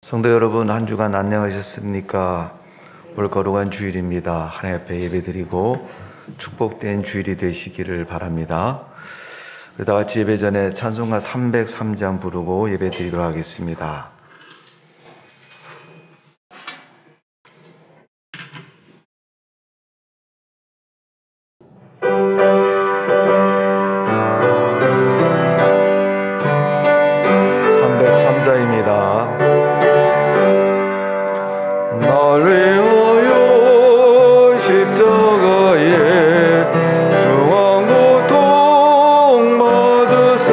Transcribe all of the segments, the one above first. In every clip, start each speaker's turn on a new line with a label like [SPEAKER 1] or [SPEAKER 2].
[SPEAKER 1] 성도 여러분, 한 주간 안녕하셨습니까? 오늘 거룩한 주일입니다. 하나님 앞에 예배드리고 축복된 주일이 되시기를 바랍니다. 다 같이 예배 전에 찬송가 303장 부르고 예배드리도록 하겠습니다. 날 위하여 십자가에 중한 고통 받으사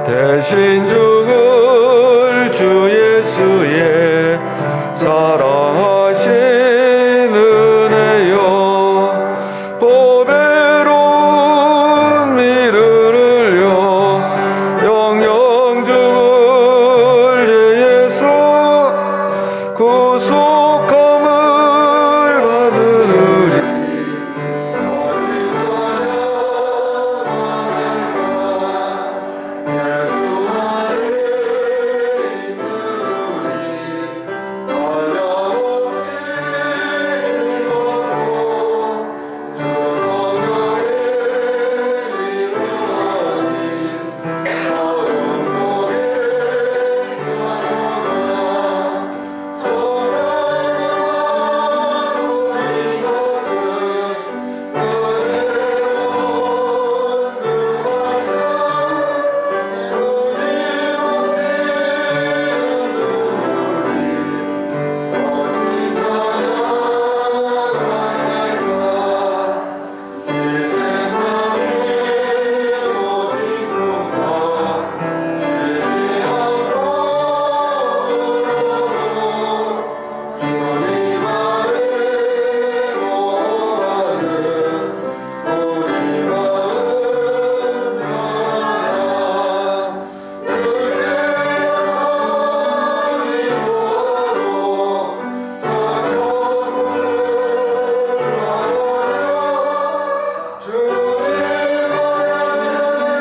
[SPEAKER 1] 대신 죽을 주 예수의 사랑하신 은혜여 보배로운 미를 흘려 영영 죽을 예수 구속함을 받으리. 예수 안에 있는 어려우신 즐겁고 주 성령의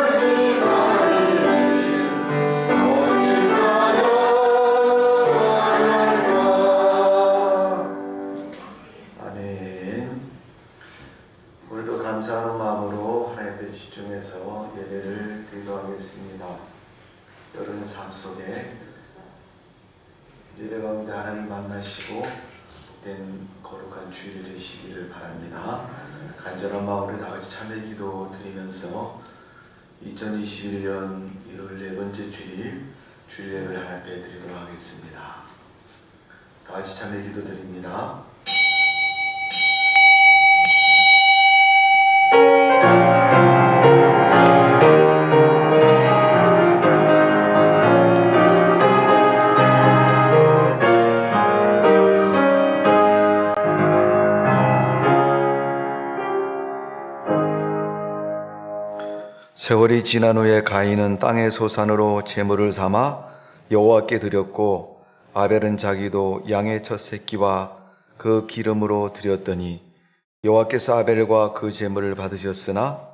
[SPEAKER 1] 이루어진 어둠 속에 감사하는 마음으로 하나님 앞에 집중해서 예배를 드리도록 하겠습니다. 여러분 삶 속에 예배 가운데 하나님 만나시고 복된 거룩한 주일 되시기를 바랍니다. 간절한 마음으로 다 같이 참회 기도 드리면서 2021년 1월 네 번째 주일 예배를 하나님 앞에 드리도록 하겠습니다. 다 같이 참회 기도 드립니다. 세월이 지난 후에 가인은 땅의 소산으로 제물을 삼아 여호와께 드렸고 아벨은 자기도 양의 첫 새끼와 그 기름으로 드렸더니 여호와께서 아벨과 그 제물을 받으셨으나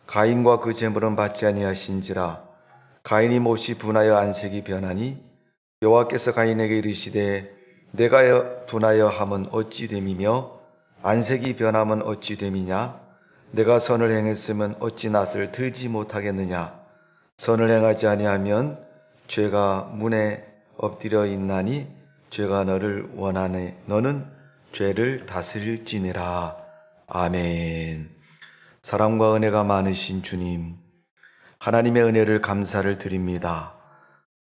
[SPEAKER 1] 가인과 그 제물은 받지 아니하신지라. 가인이 몹시 분하여 안색이 변하니 여호와께서 가인에게 이르시되 내가 분하여 함은 어찌 됨이며 안색이 변함은 어찌 됨이냐. 내가 선을 행했으면 어찌 낯을 들지 못하겠느냐. 선을 행하지 아니하면 죄가 문에 엎드려 있나니 죄가 너를 원하네. 너는 죄를 다스릴지니라. 아멘. 사랑과 은혜가 많으신 주님, 하나님의 은혜를 감사를 드립니다.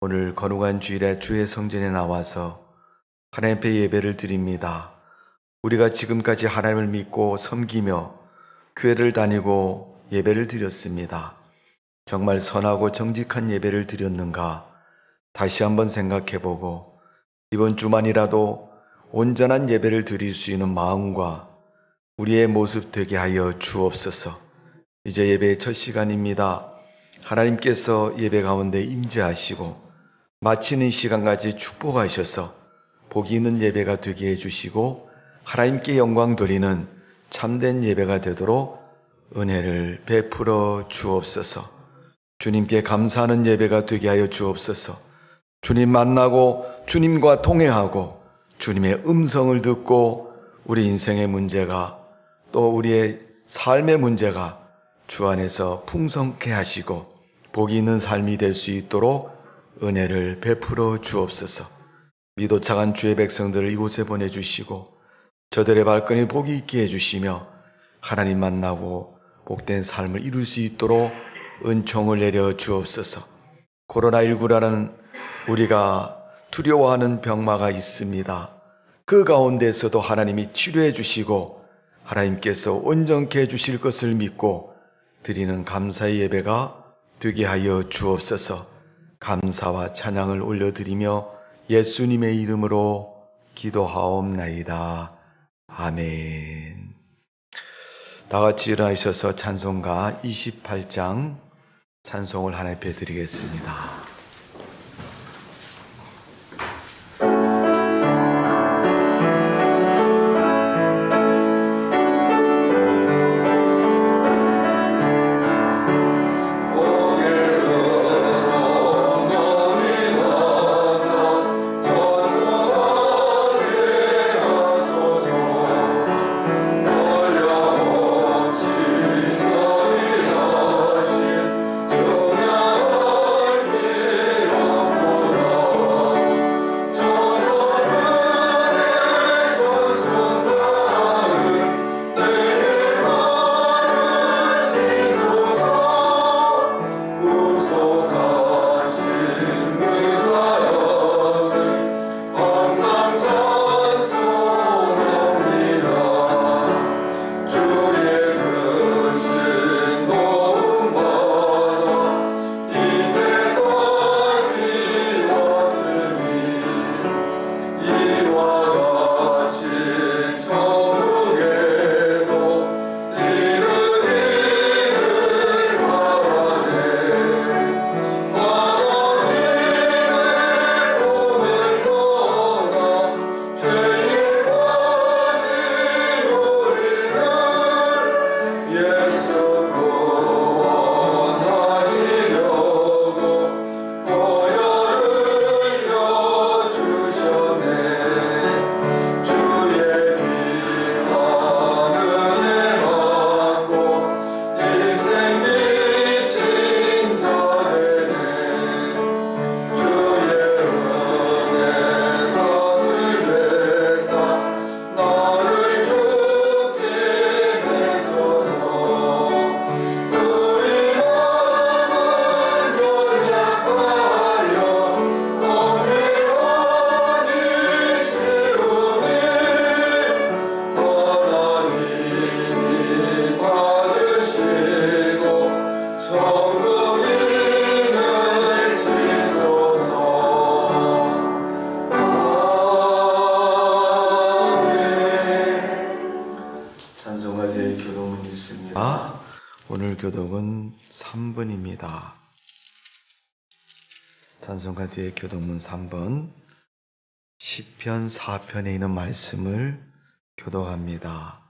[SPEAKER 1] 오늘 거룩한 주일에 주의 성전에 나와서 하나님 앞에 예배를 드립니다. 우리가 지금까지 하나님을 믿고 섬기며 교회를 다니고 예배를 드렸습니다. 정말 선하고 정직한 예배를 드렸는가 다시 한번 생각해보고 이번 주만이라도 온전한 예배를 드릴 수 있는 마음과 우리의 모습 되게 하여 주옵소서. 이제 예배의 첫 시간입니다. 하나님께서 예배 가운데 임재하시고 마치는 시간까지 축복하셔서 복이 있는 예배가 되게 해주시고 하나님께 영광 돌리는 참된 예배가 되도록 은혜를 베풀어 주옵소서. 주님께 감사하는 예배가 되게 하여 주옵소서. 주님 만나고 주님과 동행하고 주님의 음성을 듣고 우리 인생의 문제가 또 우리의 삶의 문제가 주 안에서 풍성케 하시고 복이 있는 삶이 될 수 있도록 은혜를 베풀어 주옵소서. 믿어 차간 주의 백성들을 이곳에 보내주시고 저들의 발걸음이 복이 있게 해주시며 하나님 만나고 복된 삶을 이룰 수 있도록 은총을 내려 주옵소서. 코로나19라는 우리가 두려워하는 병마가 있습니다. 그 가운데서도 하나님이 치료해 주시고 하나님께서 온전케 해주실 것을 믿고 드리는 감사의 예배가 되게 하여 주옵소서. 감사와 찬양을 올려드리며 예수님의 이름으로 기도하옵나이다. 아멘. 다 같이 일어나셔서 찬송가 28장 찬송을 하나님께 드리겠습니다. 오늘 교독은 3번입니다. 찬송가 뒤에 교독문 3번 시편 4편에 있는 말씀을 교독합니다.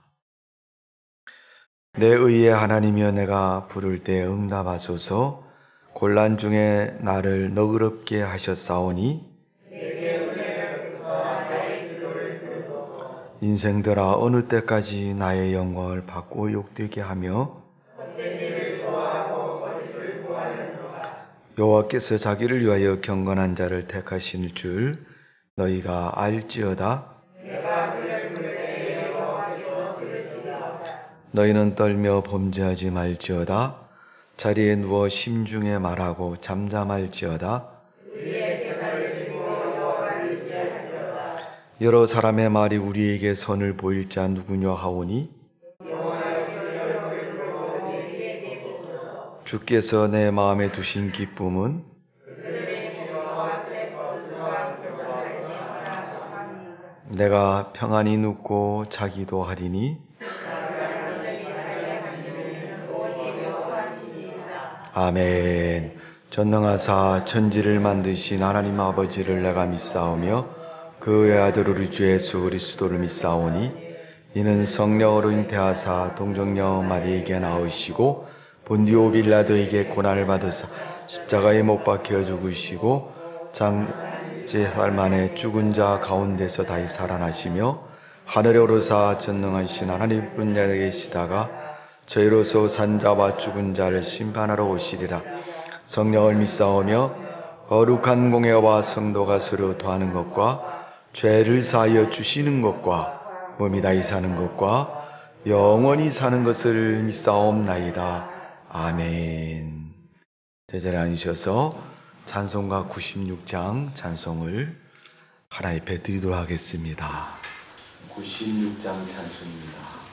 [SPEAKER 1] 내 의의 하나님이여 내가 부를 때 응답하소서. 곤란 중에 나를 너그럽게 하셨사오니 인생들아 어느 때까지 나의 영광을 받고 욕되게 하며 여호와께서 자기를 위하여 경건한 자를 택하신 줄 너희가 알지어다. 너희는 떨며 범죄하지 말지어다. 자리에 누워 심중에 말하고 잠잠할지어다. 여러 사람의 말이 우리에게 선을 보일 자 누구냐 하오니 주께서 내 마음에 두신 기쁨은 내가 평안히 눕고 자기도 하리니 아멘. 전능하사 천지를 만드신 하나님 아버지를 내가 믿사오며 그의 아들 우리 주 예수 그리스도를 믿사오니 이는 성령으로 잉태하사 동정녀 마리에게 낳으시고 본디오 빌라도에게 고난을 받으사 십자가에 못 박혀 죽으시고 제4일 만에 죽은 자 가운데서 다시 살아나시며 하늘에 오르사 전능하신 하나님 분야에 계시다가 저희로서 산자와 죽은 자를 심판하러 오시리라. 성령을 믿사오며 거룩한 공예와 성도가 서로 더하는 것과 죄를 사하여 주시는 것과 몸이 다시 사는 것과 영원히 사는 것을 믿사옵나이다. 아멘. 제자리에 앉으셔서 찬송가 96장 찬송을 하나님 앞에 드리도록 하겠습니다. 96장 찬송입니다.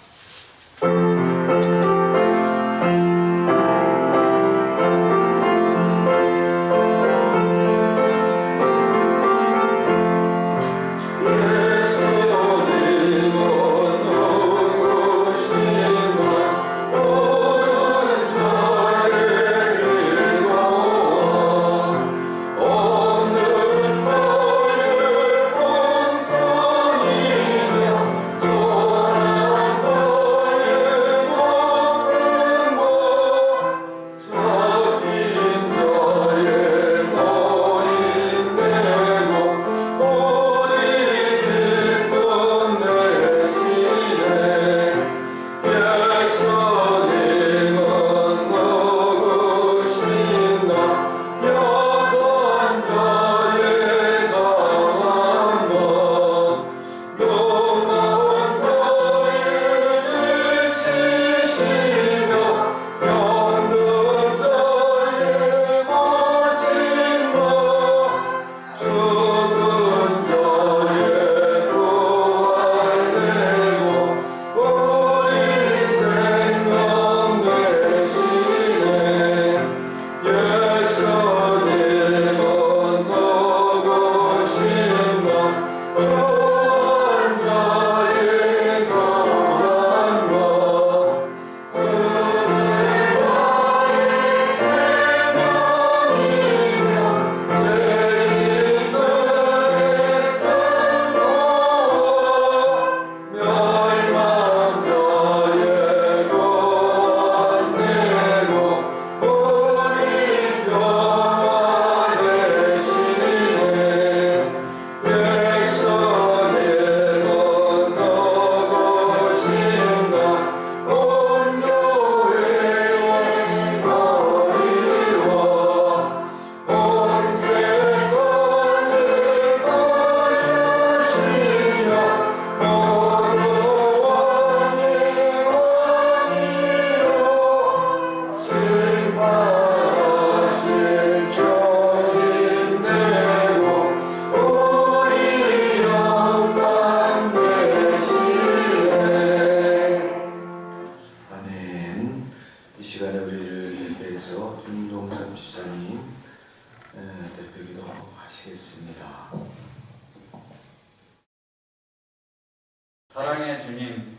[SPEAKER 2] 사랑의 주님,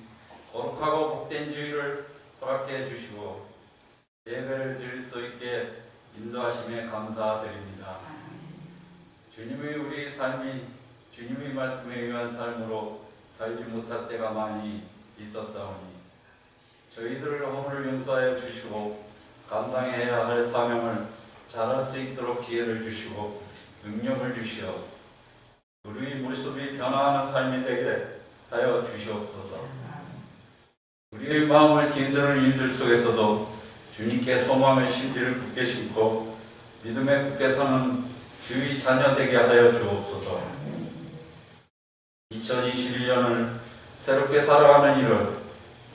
[SPEAKER 2] 거룩하고 복된 주일을 허락해 주시고 예배를 드릴 수 있게 인도하심에 감사드립니다. 주님의 우리 삶이 주님의 말씀에 의한 삶으로 살지 못할 때가 많이 있었사오니 저희들을 허물을 용서하여 주시고 감당해야 할 사명을 잘할 수 있도록 기회를 주시고 능력을 주시어 우리의 모습이 변화하는 삶이 되게 하여 주시옵소서. 우리의 마음을 뒤흔드는 일들 속에서도 주님께 소망의 신비를 굳게 심고 믿음에 굳게 서는 주의 자녀 되게 하여 주옵소서. 2021년을 새롭게 살아가는 일을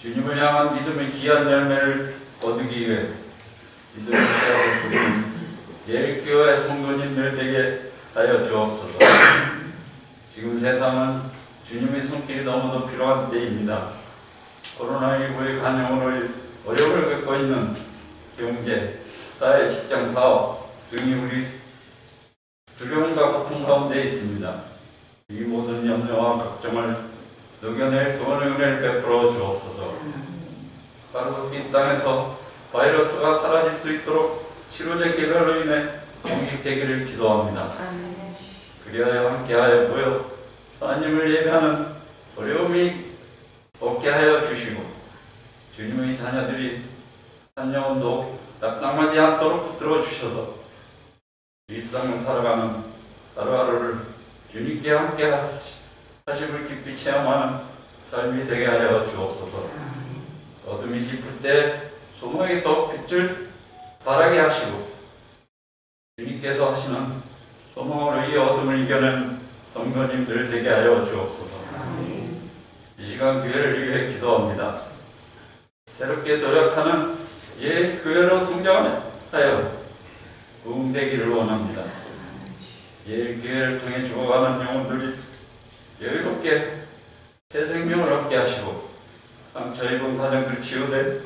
[SPEAKER 2] 주님을 향한 믿음의 귀한 열매를 거두기 위해 믿음의 씨앗을 뿌리는 예일교회 성도님들 되게 하여 주옵소서. 지금 세상은 주님의 손길이 너무도 필요한 때입니다. 코로나19의 간영으로 어려움을 겪고 있는 경제, 사회, 직장, 사업 등이 우리 두려움과 고통 가운데 있습니다. 이 모든 염려와 걱정을 녹여낼 구원의 은혜를 베풀어 주옵소서. 가로속히 이 땅에서 바이러스가 사라질 수 있도록 치료제 개발로 인해 공식되기를 기도합니다. 그리하여 함께하여 모여 하나님을 예배하는 어려움이 없게 하여 주시고 주님의 자녀들이 한 영혼도 낙담하지 않도록 붙들어 주셔서 일상을 살아가는 하루하루를 주님께 함께 하심을 깊이 체험하는 삶이 되게 하여 주옵소서. 어둠이 깊을 때 소망의 더 빛을 바라게 하시고 주님께서 하시는 소망으로 이 어둠을 이겨낸 성도님들 되게 하여 주옵소서. 이 시간 교회를 위해 기도합니다. 새롭게 도약하는 교회로 성장하여 부흥되기를 원합니다. 교회를 통해 죽어가는 영혼들이 여유롭게 새 생명을 얻게 하시고 상처 입은 가정들 치유돼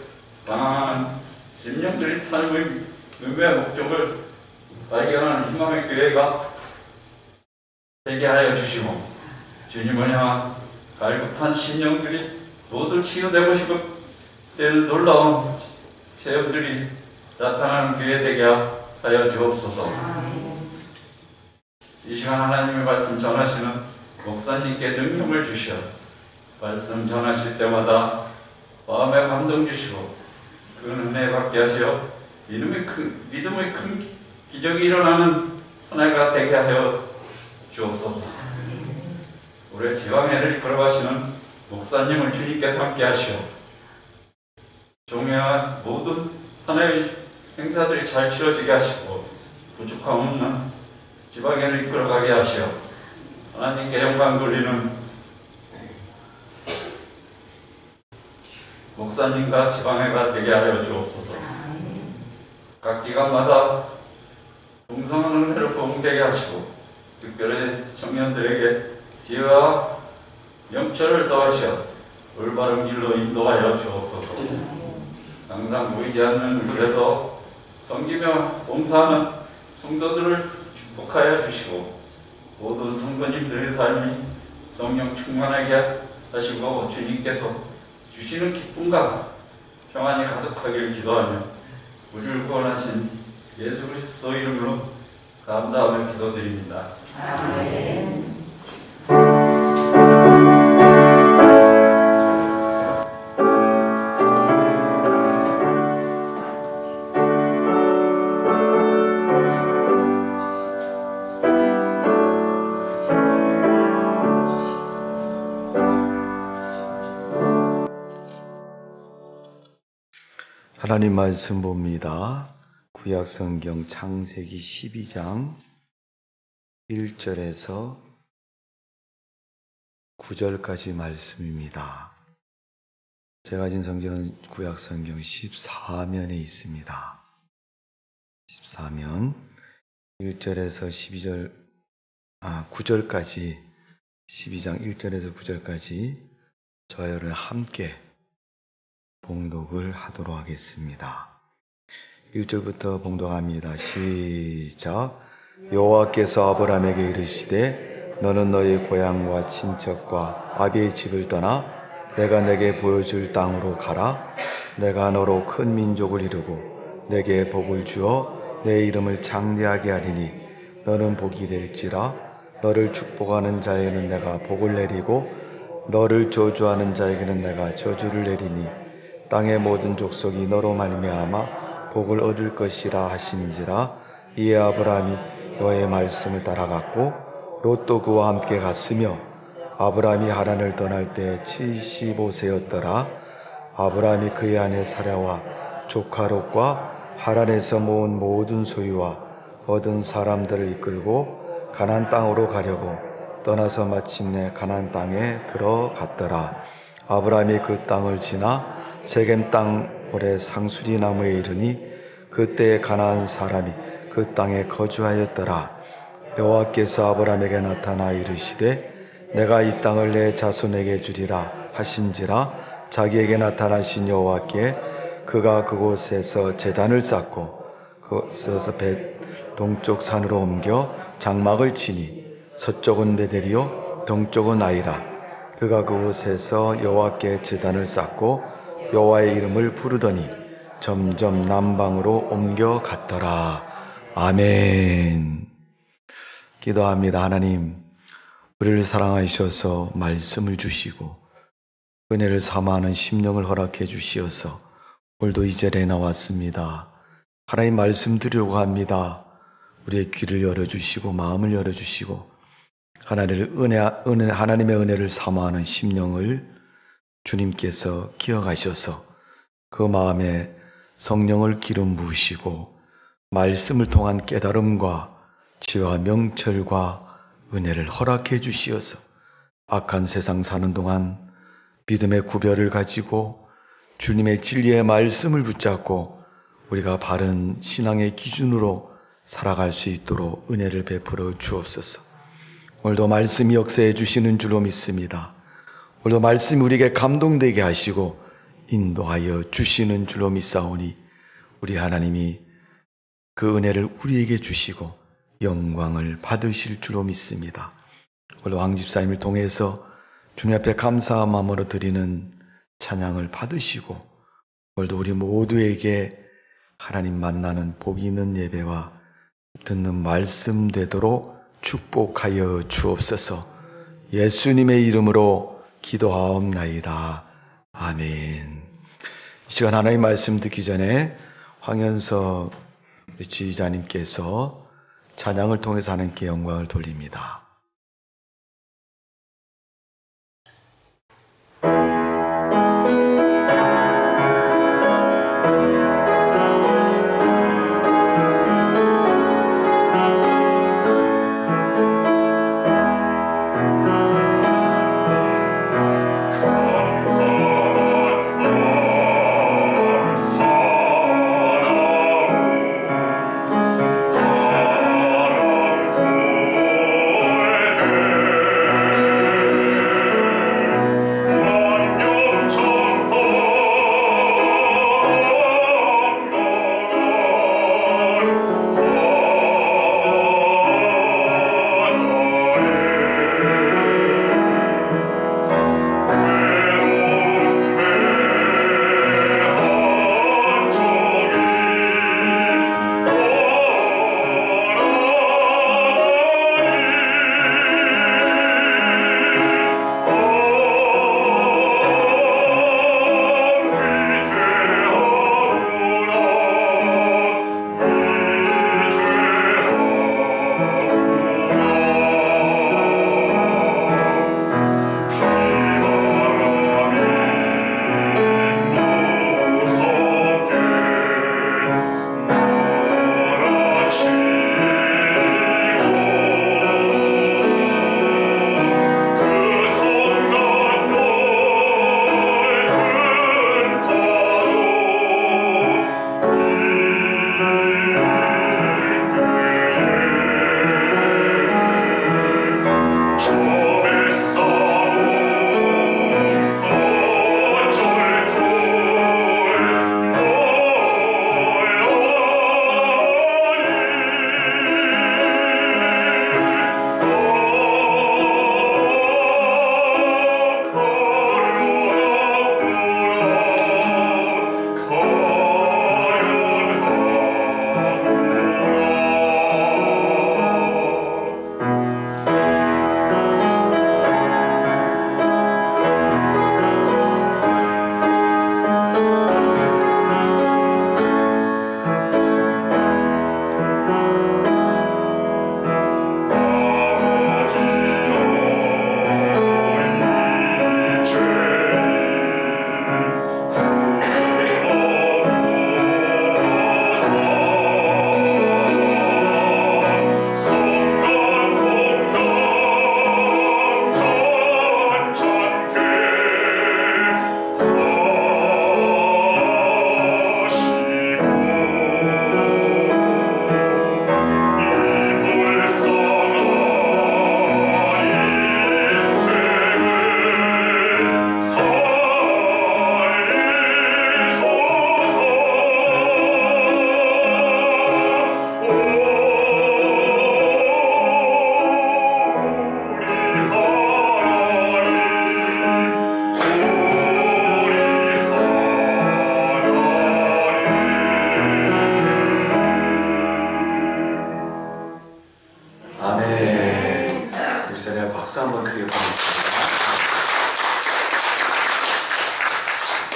[SPEAKER 2] 방황하는 심령들의 삶의 의미와 목적을 발견하는 희망의 교회가 되게 하여 주시고 주님을 향한 갈급한 심령들이 모두 치유되고 싶은 때는 놀라운 체험들이 나타나는 교회 되게 하여 주옵소서. 이 시간 하나님의 말씀 전하시는 목사님께 능력을 주시어 말씀 전하실 때마다 마음에 감동 주시고 그 은혜 받게 하시어 믿음의 큰 기적이 일어나는 한 해가 되게 하여 주옵소서. 우리 지방회를 이끌어가시는 목사님을 주님께서 함께 하시어 종회와 모든 하나의 행사들이 잘 치러지게 하시고 부족함 없는 지방회를 이끌어가게 하시어 하나님께 영광 돌리는 목사님과 지방회가 되게 하여 주옵소서. 각 기관마다 풍성한 은혜로 부흥되게 하시고 특별히 청년들에게 지혜와 명철을 더하시어 올바른 길로 인도하여 주옵소서. 항상 보이지 않는 곳에서 섬기며 봉사하는 성도들을 축복하여 주시고 모든 성도님들의 삶이 성령 충만하게 하시고 주님께서 주시는 기쁨과 평안이 가득하길 기도하며 우리를 구원하신 예수 그리스도 이름으로 감사하며 기도드립니다. 아멘.
[SPEAKER 1] 하나님 말씀 봅니다. 구약성경 창세기 12장 1절에서 9절까지 말씀입니다. 제가 가진 성경은 구약성경 14면에 있습니다. 14면 1절에서 9절까지 12장 1절에서 9절까지 저희를 함께 봉독을 하도록 하겠습니다. 1절부터 봉독합니다. 시작. 여호와께서 아브라함에게 이르시되 너는 너희 고향과 친척과 아비의 집을 떠나 내가 내게 보여줄 땅으로 가라. 내가 너로 큰 민족을 이루고 내게 복을 주어 내 이름을 장대하게 하리니 너는 복이 될지라. 너를 축복하는 자에게는 내가 복을 내리고 너를 저주하는 자에게는 내가 저주를 내리니 땅의 모든 족속이 너로 말미암아 복을 얻을 것이라 하신지라. 이에 아브라함이 여호와의 말씀을 따라갔고 롯도 그와 함께 갔으며 아브라함이 하란을 떠날 때 75세였더라. 아브라함이 그의 아내 사라와 조카 롯과 하란에서 모은 모든 소유와 얻은 사람들을 이끌고 가나안 땅으로 가려고 떠나서 마침내 가나안 땅에 들어갔더라. 아브라함이 그 땅을 지나 세겜 땅 모래 상수리 나무에 이르니 그때 가나안 사람이 그 땅에 거주하였더라. 여호와께서 아브라함에게 나타나 이르시되 내가 이 땅을 내 자손에게 주리라 하신지라. 자기에게 나타나신 여호와께 그가 그곳에서 제단을 쌓고 그곳에서 동쪽 산으로 옮겨 장막을 치니 서쪽은 베델이요 동쪽은 아이라. 그가 그곳에서 여호와께 제단을 쌓고 여호와의 이름을 부르더니 점점 남방으로 옮겨갔더라. 아멘. 기도합니다. 하나님, 우리를 사랑하셔서 말씀을 주시고 은혜를 삼아하는 심령을 허락해 주시어서 오늘도 이 자리에 나왔습니다. 하나님 말씀 드리려고 합니다. 우리의 귀를 열어주시고 마음을 열어주시고 하나님의 은혜를 사모하는 심령을 주님께서 기억하셔서 그 마음에 성령을 기름 부으시고 말씀을 통한 깨달음과 지혜와 명철과 은혜를 허락해 주시어서 악한 세상 사는 동안 믿음의 구별을 가지고 주님의 진리의 말씀을 붙잡고 우리가 바른 신앙의 기준으로 살아갈 수 있도록 은혜를 베풀어 주옵소서. 오늘도 말씀이 역사해 주시는 줄로 믿습니다. 오늘도 말씀이 우리에게 감동되게 하시고 인도하여 주시는 줄로 믿사오니 우리 하나님이 그 은혜를 우리에게 주시고 영광을 받으실 줄로 믿습니다. 오늘 왕 집사님을 통해서 주님 앞에 감사한 마음으로 드리는 찬양을 받으시고 오늘도 우리 모두에게 하나님 만나는 복이 있는 예배와 듣는 말씀 되도록 축복하여 주옵소서. 예수님의 이름으로 기도하옵나이다. 아멘. 이 시간 하나님 말씀 듣기 전에 황현석 지휘자님께서 찬양을 통해서 하나님께 영광을 돌립니다.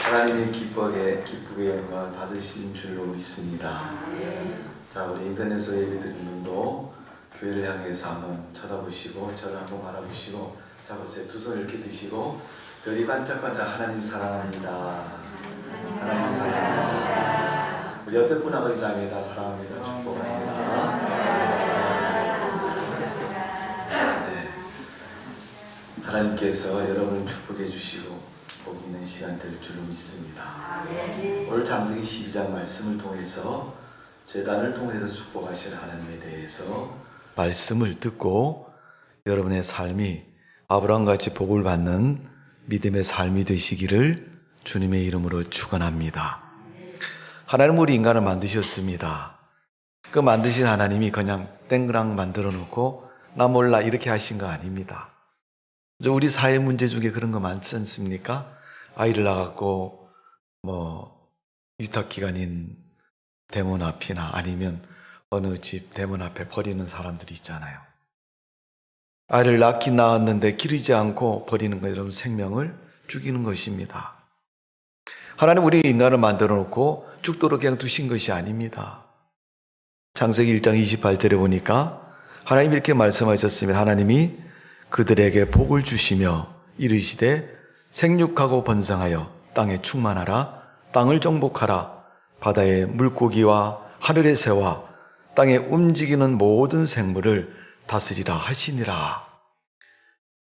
[SPEAKER 1] 하나님의 기쁘게 영광을 받으신 줄로 믿습니다. 자, 우리 인터넷으로 예배 드리는 분도 교회를 향해서 한번 쳐다보시고 저를 한번 바라보시고 자 보세요. 두 손 이렇게 드시고 별이 반짝반짝 하나님 사랑합니다. 하나님 사랑합니다. 우리 옆에 분 아버지 사랑합니다. 사랑합니다. 축복합니다. 네. 하나님께서 여러분을 축복해 주시고 복 있는 시간 될 줄로 믿습니다. 오늘 창세기 12장 말씀을 통해서 제단을 통해서 축복하실 하나님에 대해서 말씀을 듣고 여러분의 삶이 아브라함같이 복을 받는 믿음의 삶이 되시기를 주님의 이름으로 축원합니다. 하나님은 우리 인간을 만드셨습니다. 그 만드신 하나님이 그냥 땡그랑 만들어 놓고 나 몰라 이렇게 하신 거 아닙니다. 우리 사회 문제 중에 그런 거 많지 않습니까? 아이를 낳았고 유탁기관인 대문 앞이나 아니면 어느 집 대문 앞에 버리는 사람들이 있잖아요. 아이를 낳긴 낳았는데 기르지 않고 버리는 거 여러분 생명을 죽이는 것입니다. 하나님 우리 인간을 만들어 놓고 죽도록 그냥 두신 것이 아닙니다. 창세기 1장 28절에 보니까 하나님이 이렇게 말씀하셨습니다. 하나님이 그들에게 복을 주시며 이르시되 생육하고 번성하여 땅에 충만하라. 땅을 정복하라. 바다의 물고기와 하늘의 새와 땅에 움직이는 모든 생물을 다스리라 하시니라.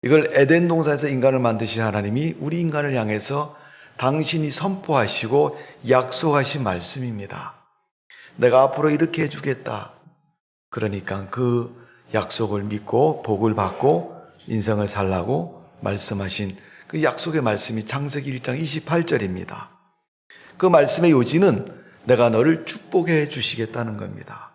[SPEAKER 1] 이걸 에덴 동산에서 인간을 만드신 하나님이 우리 인간을 향해서 당신이 선포하시고 약속하신 말씀입니다. 내가 앞으로 이렇게 해주겠다. 그러니까 그 약속을 믿고 복을 받고 인생을 살라고 말씀하신 그 약속의 말씀이 창세기 1장 28절입니다. 그 말씀의 요지는 내가 너를 축복해 주시겠다는 겁니다.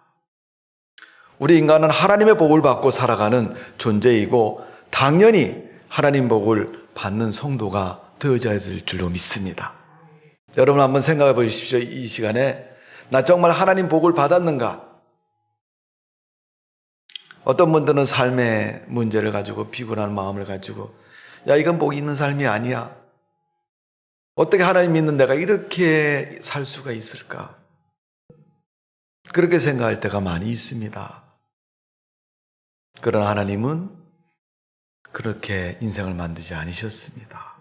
[SPEAKER 1] 우리 인간은 하나님의 복을 받고 살아가는 존재이고 당연히 하나님 복을 받는 성도가 되어져야 될 줄로 믿습니다. 여러분 한번 생각해 보십시오. 이 시간에 나 정말 하나님 복을 받았는가? 어떤 분들은 삶의 문제를 가지고 비굴한 마음을 가지고 야 이건 복이 있는 삶이 아니야. 어떻게 하나님 믿는 내가 이렇게 살 수가 있을까? 그렇게 생각할 때가 많이 있습니다. 그러나 하나님은 그렇게 인생을 만들지 않으셨습니다.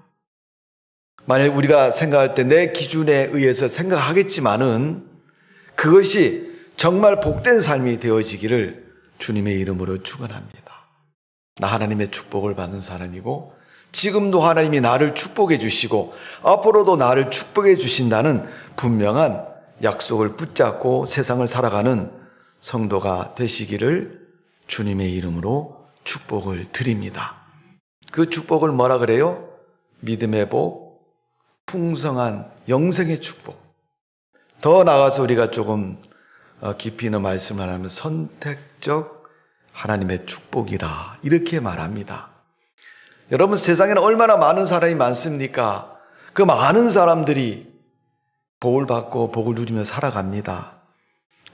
[SPEAKER 1] 만약 우리가 생각할 때 내 기준에 의해서 생각하겠지만은 그것이 정말 복된 삶이 되어지기를 주님의 이름으로 축원합니다. 나 하나님의 축복을 받는 사람이고 지금도 하나님이 나를 축복해 주시고 앞으로도 나를 축복해 주신다는 분명한 약속을 붙잡고 세상을 살아가는 성도가 되시기를 주님의 이름으로 축복을 드립니다. 그 축복을 뭐라 그래요? 믿음의 복, 풍성한 영생의 축복. 더 나아가서 우리가 조금 깊이 있는 말씀을 하면 선택적 하나님의 축복이라 이렇게 말합니다. 여러분 세상에는 얼마나 많은 사람이 많습니까? 그 많은 사람들이 복을 받고 복을 누리며 살아갑니다.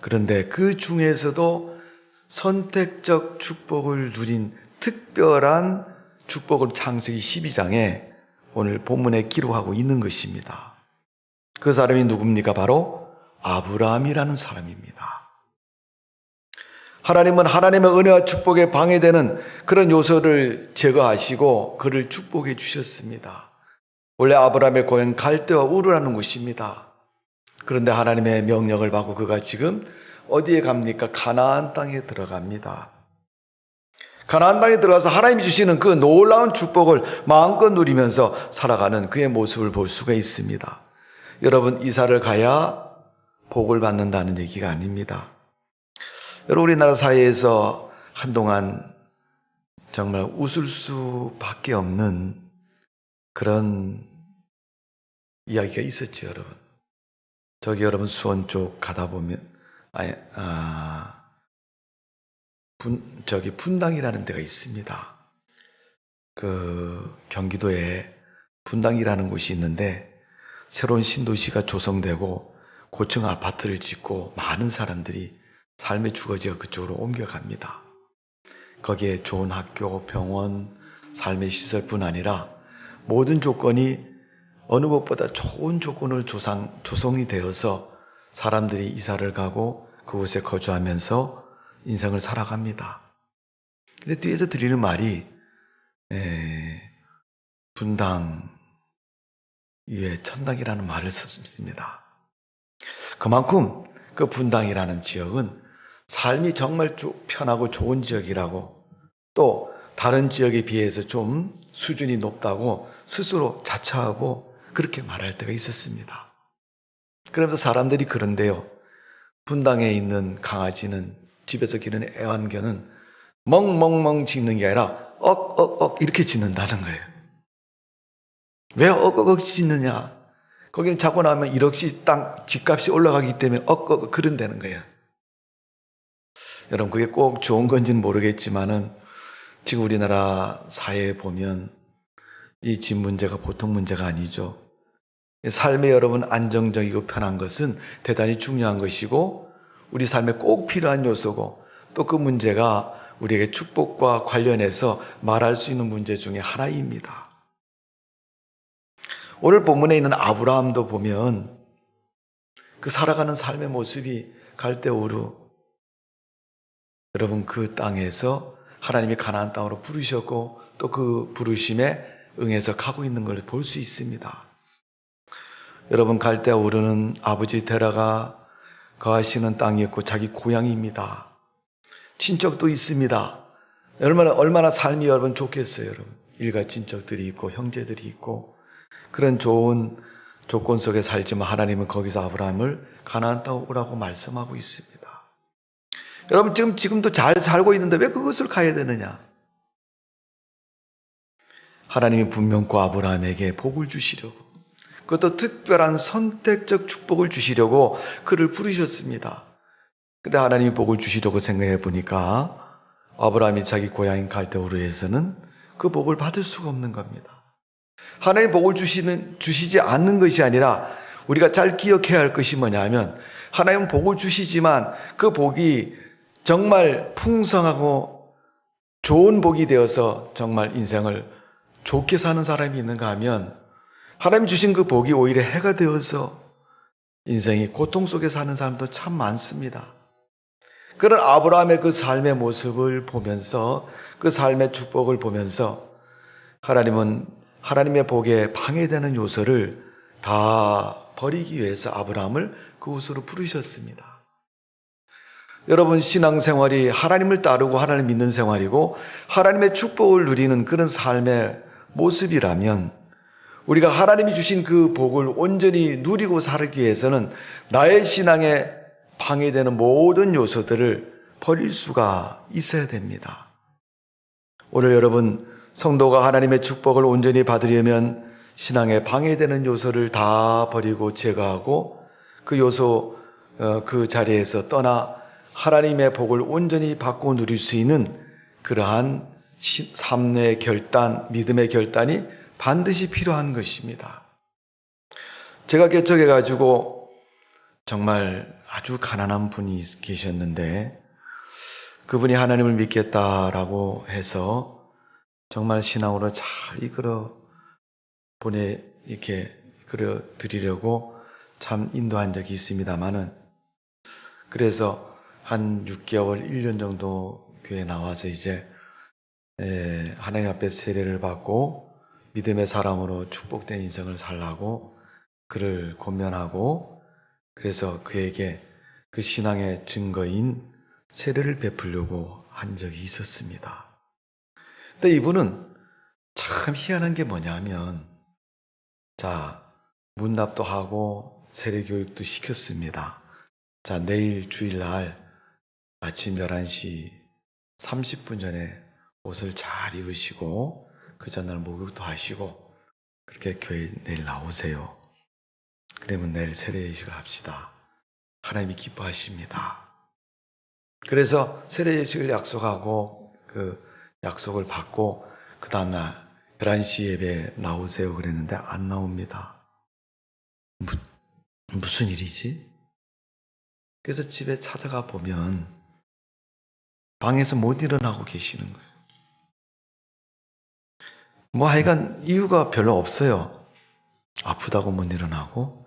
[SPEAKER 1] 그런데 그 중에서도 선택적 축복을 누린 특별한 축복을 창세기 12장에 오늘 본문에 기록하고 있는 것입니다. 그 사람이 누굽니까? 바로 아브라함이라는 사람입니다. 하나님은 하나님의 은혜와 축복에 방해되는 그런 요소를 제거하시고 그를 축복해 주셨습니다. 원래 아브라함의 고향 갈대와 우르라는 곳입니다. 그런데 하나님의 명령을 받고 그가 지금 어디에 갑니까? 가나안 땅에 들어갑니다. 가나안 땅에 들어가서 하나님이 주시는 그 놀라운 축복을 마음껏 누리면서 살아가는 그의 모습을 볼 수가 있습니다. 여러분 이사를 가야 복을 받는다는 얘기가 아닙니다. 여러분 우리나라 사회에서 한동안 정말 웃을 수밖에 없는 그런 이야기가 있었죠, 여러분. 저기 여러분 수원 쪽 가다 보면 분당이라는 데가 있습니다. 그 경기도에 분당이라는 곳이 있는데 새로운 신도시가 조성되고 고층 아파트를 짓고 많은 사람들이 삶의 주거지가 그쪽으로 옮겨갑니다. 거기에 좋은 학교, 병원, 삶의 시설뿐 아니라 모든 조건이 어느 것보다 좋은 조건으로 조성이 되어서 사람들이 이사를 가고 그곳에 거주하면서 인생을 살아갑니다. 근데 뒤에서 드리는 말이 분당 위에 천당이라는 말을 썼습니다. 그만큼 그 분당이라는 지역은 삶이 정말 편하고 좋은 지역이라고, 또 다른 지역에 비해서 좀 수준이 높다고 스스로 자처하고 그렇게 말할 때가 있었습니다. 그러면서 사람들이 그런데요, 분당에 있는 강아지는, 집에서 기르는 애완견은 멍멍멍 짖는 게 아니라 억억억 이렇게 짖는다는 거예요. 왜 억억억 짖느냐? 거기는 자고 나면 1억씩 땅 집값이 올라가기 때문에 억억 그런다는 거예요. 여러분, 그게 꼭 좋은 건지는 모르겠지만은 지금 우리나라 사회에 보면 이 집 문제가 보통 문제가 아니죠. 삶에 여러분 안정적이고 편한 것은 대단히 중요한 것이고 우리 삶에 꼭 필요한 요소고, 또 그 문제가 우리에게 축복과 관련해서 말할 수 있는 문제 중에 하나입니다. 오늘 본문에 있는 아브라함도 보면 그 살아가는 삶의 모습이 갈대우르, 여러분 그 땅에서 하나님이 가나안 땅으로 부르셨고 또 그 부르심에 응해서 가고 있는 걸 볼 수 있습니다. 여러분, 갈대우르는 아버지 데라가 거하시는 땅이었고 자기 고향입니다. 친척도 있습니다. 얼마나 삶이 여러분 좋겠어요. 여러분, 일가 친척들이 있고 형제들이 있고 그런 좋은 조건 속에 살지만 하나님은 거기서 아브라함을 가나안 땅으로 오라고 말씀하고 있습니다. 여러분, 지금도 잘 살고 있는데 왜 그것을 가야 되느냐? 하나님이 분명 그 아브라함에게 복을 주시려고, 그것도 특별한 선택적 축복을 주시려고 그를 부르셨습니다. 근데 하나님이 복을 주시려고 생각해 보니까 아브라함이 자기 고향인 갈대우르에서는 그 복을 받을 수가 없는 겁니다. 하나님이 복을 주시지 않는 것이 아니라 우리가 잘 기억해야 할 것이 뭐냐면, 하나님은 복을 주시지만 그 복이 정말 풍성하고 좋은 복이 되어서 정말 인생을 좋게 사는 사람이 있는가 하면, 하나님 주신 그 복이 오히려 해가 되어서 인생이 고통 속에 사는 사람도 참 많습니다. 그런 아브라함의 그 삶의 모습을 보면서, 그 삶의 축복을 보면서 하나님은 하나님의 복에 방해되는 요소를 다 버리기 위해서 아브라함을 그곳으로 부르셨습니다. 여러분, 신앙생활이 하나님을 따르고 하나님을 믿는 생활이고 하나님의 축복을 누리는 그런 삶의 모습이라면, 우리가 하나님이 주신 그 복을 온전히 누리고 살기 위해서는 나의 신앙에 방해되는 모든 요소들을 버릴 수가 있어야 됩니다. 오늘 여러분, 성도가 하나님의 축복을 온전히 받으려면 신앙에 방해되는 요소를 다 버리고 제거하고 그 요소 그 자리에서 떠나 하나님의 복을 온전히 받고 누릴 수 있는 그러한 삶의 결단, 믿음의 결단이 반드시 필요한 것입니다. 제가 개척해가지고 정말 아주 가난한 분이 계셨는데, 그분이 하나님을 믿겠다라고 해서 정말 신앙으로 잘 이끌어 드리려고 참 인도한 적이 있습니다만은, 그래서 한 6개월, 1년 정도 교회 나와서 이제 하나님 앞에 세례를 받고 믿음의 사람으로 축복된 인생을 살라고 그를 권면하고, 그래서 그에게 그 신앙의 증거인 세례를 베풀려고 한 적이 있었습니다. 근데 이분은 참 희한한 게 뭐냐면, 문답도 하고 세례 교육도 시켰습니다. 내일 주일날 아침 11시 30분 전에 옷을 잘 입으시고 그 전날 목욕도 하시고 그렇게 교회 내일 나오세요. 그러면 내일 세례 예식을 합시다. 하나님이 기뻐하십니다. 그래서 세례 예식을 약속하고 그 약속을 받고 그 다음날 11시 예배 나오세요 그랬는데 안 나옵니다. 무슨 일이지? 그래서 집에 찾아가 보면 방에서 못 일어나고 계시는 거예요. 하여간 이유가 별로 없어요. 아프다고 못 일어나고,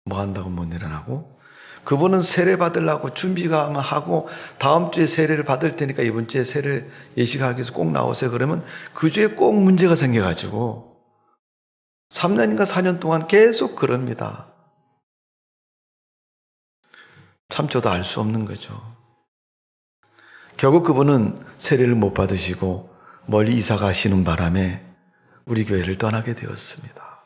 [SPEAKER 1] 뭐 한다고 못 일어나고, 그분은 세례 받으려고 준비가 하고 다음 주에 세례를 받을 테니까 이번 주에 세례 예식하기 위해서 꼭 나오세요. 그러면 그 주에 꼭 문제가 생겨가지고 3년인가 4년 동안 계속 그럽니다. 참 저도 알 수 없는 거죠. 결국 그분은 세례를 못 받으시고 멀리 이사 가시는 바람에 우리 교회를 떠나게 되었습니다.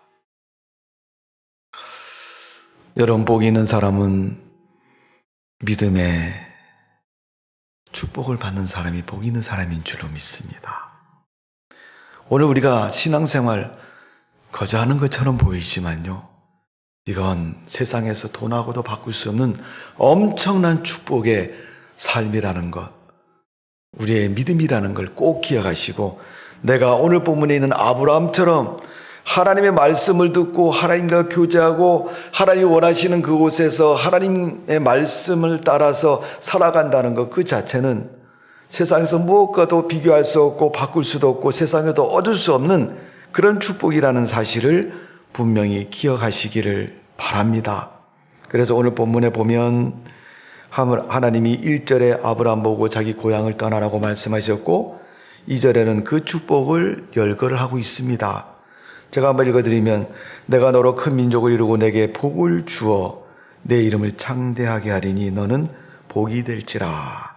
[SPEAKER 1] 여러분, 복이 있는 사람은 믿음의 축복을 받는 사람이 복이 있는 사람인 줄로 믿습니다. 오늘 우리가 신앙생활 거저 하는 것처럼 보이지만요, 이건 세상에서 돈하고도 바꿀 수 없는 엄청난 축복의 삶이라는 것, 우리의 믿음이라는 걸 꼭 기억하시고, 내가 오늘 본문에 있는 아브라함처럼 하나님의 말씀을 듣고 하나님과 교제하고 하나님이 원하시는 그곳에서 하나님의 말씀을 따라서 살아간다는 것, 그 자체는 세상에서 무엇과도 비교할 수 없고 바꿀 수도 없고 세상에도 얻을 수 없는 그런 축복이라는 사실을 분명히 기억하시기를 바랍니다. 그래서 오늘 본문에 보면 하나님이 1절에 아브라함 보고 자기 고향을 떠나라고 말씀하셨고 2절에는 그 축복을 열거를 하고 있습니다. 제가 한번 읽어드리면, 내가 너로 큰 민족을 이루고 내게 복을 주어 내 이름을 창대하게 하리니 너는 복이 될지라.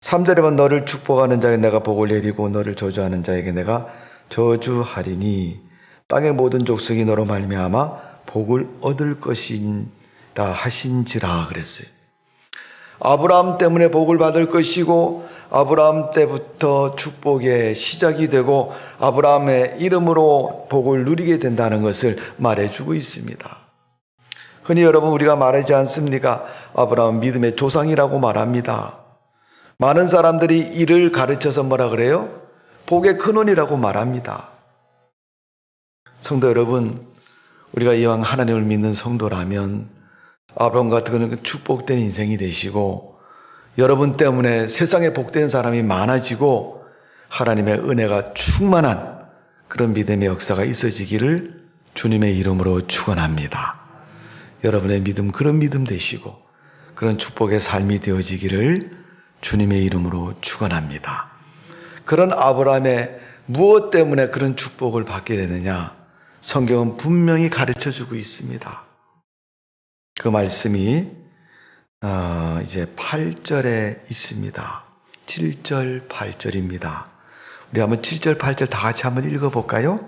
[SPEAKER 1] 3절에 보면 너를 축복하는 자에 내가 복을 내리고 너를 저주하는 자에게 내가 저주하리니 땅의 모든 족속이 너로 말미암아 복을 얻을 것이라 하신지라 그랬어요. 아브라함 때문에 복을 받을 것이고 아브라함 때부터 축복의 시작이 되고 아브라함의 이름으로 복을 누리게 된다는 것을 말해주고 있습니다. 흔히 여러분, 우리가 말하지 않습니까? 아브라함 믿음의 조상이라고 말합니다. 많은 사람들이 이를 가르쳐서 뭐라 그래요? 복의 근원이라고 말합니다. 성도 여러분, 우리가 이왕 하나님을 믿는 성도라면 아브라함 같은 축복된 인생이 되시고, 여러분 때문에 세상에 복된 사람이 많아지고 하나님의 은혜가 충만한 그런 믿음의 역사가 있어지기를 주님의 이름으로 축원합니다. 여러분의 믿음, 그런 믿음 되시고 그런 축복의 삶이 되어지기를 주님의 이름으로 축원합니다. 그런 아브라함의 무엇 때문에 그런 축복을 받게 되느냐, 성경은 분명히 가르쳐주고 있습니다. 그 말씀이 이제 8절에 있습니다. 7절, 8절입니다. 우리 한번 7절, 8절 다 같이 한번 읽어볼까요?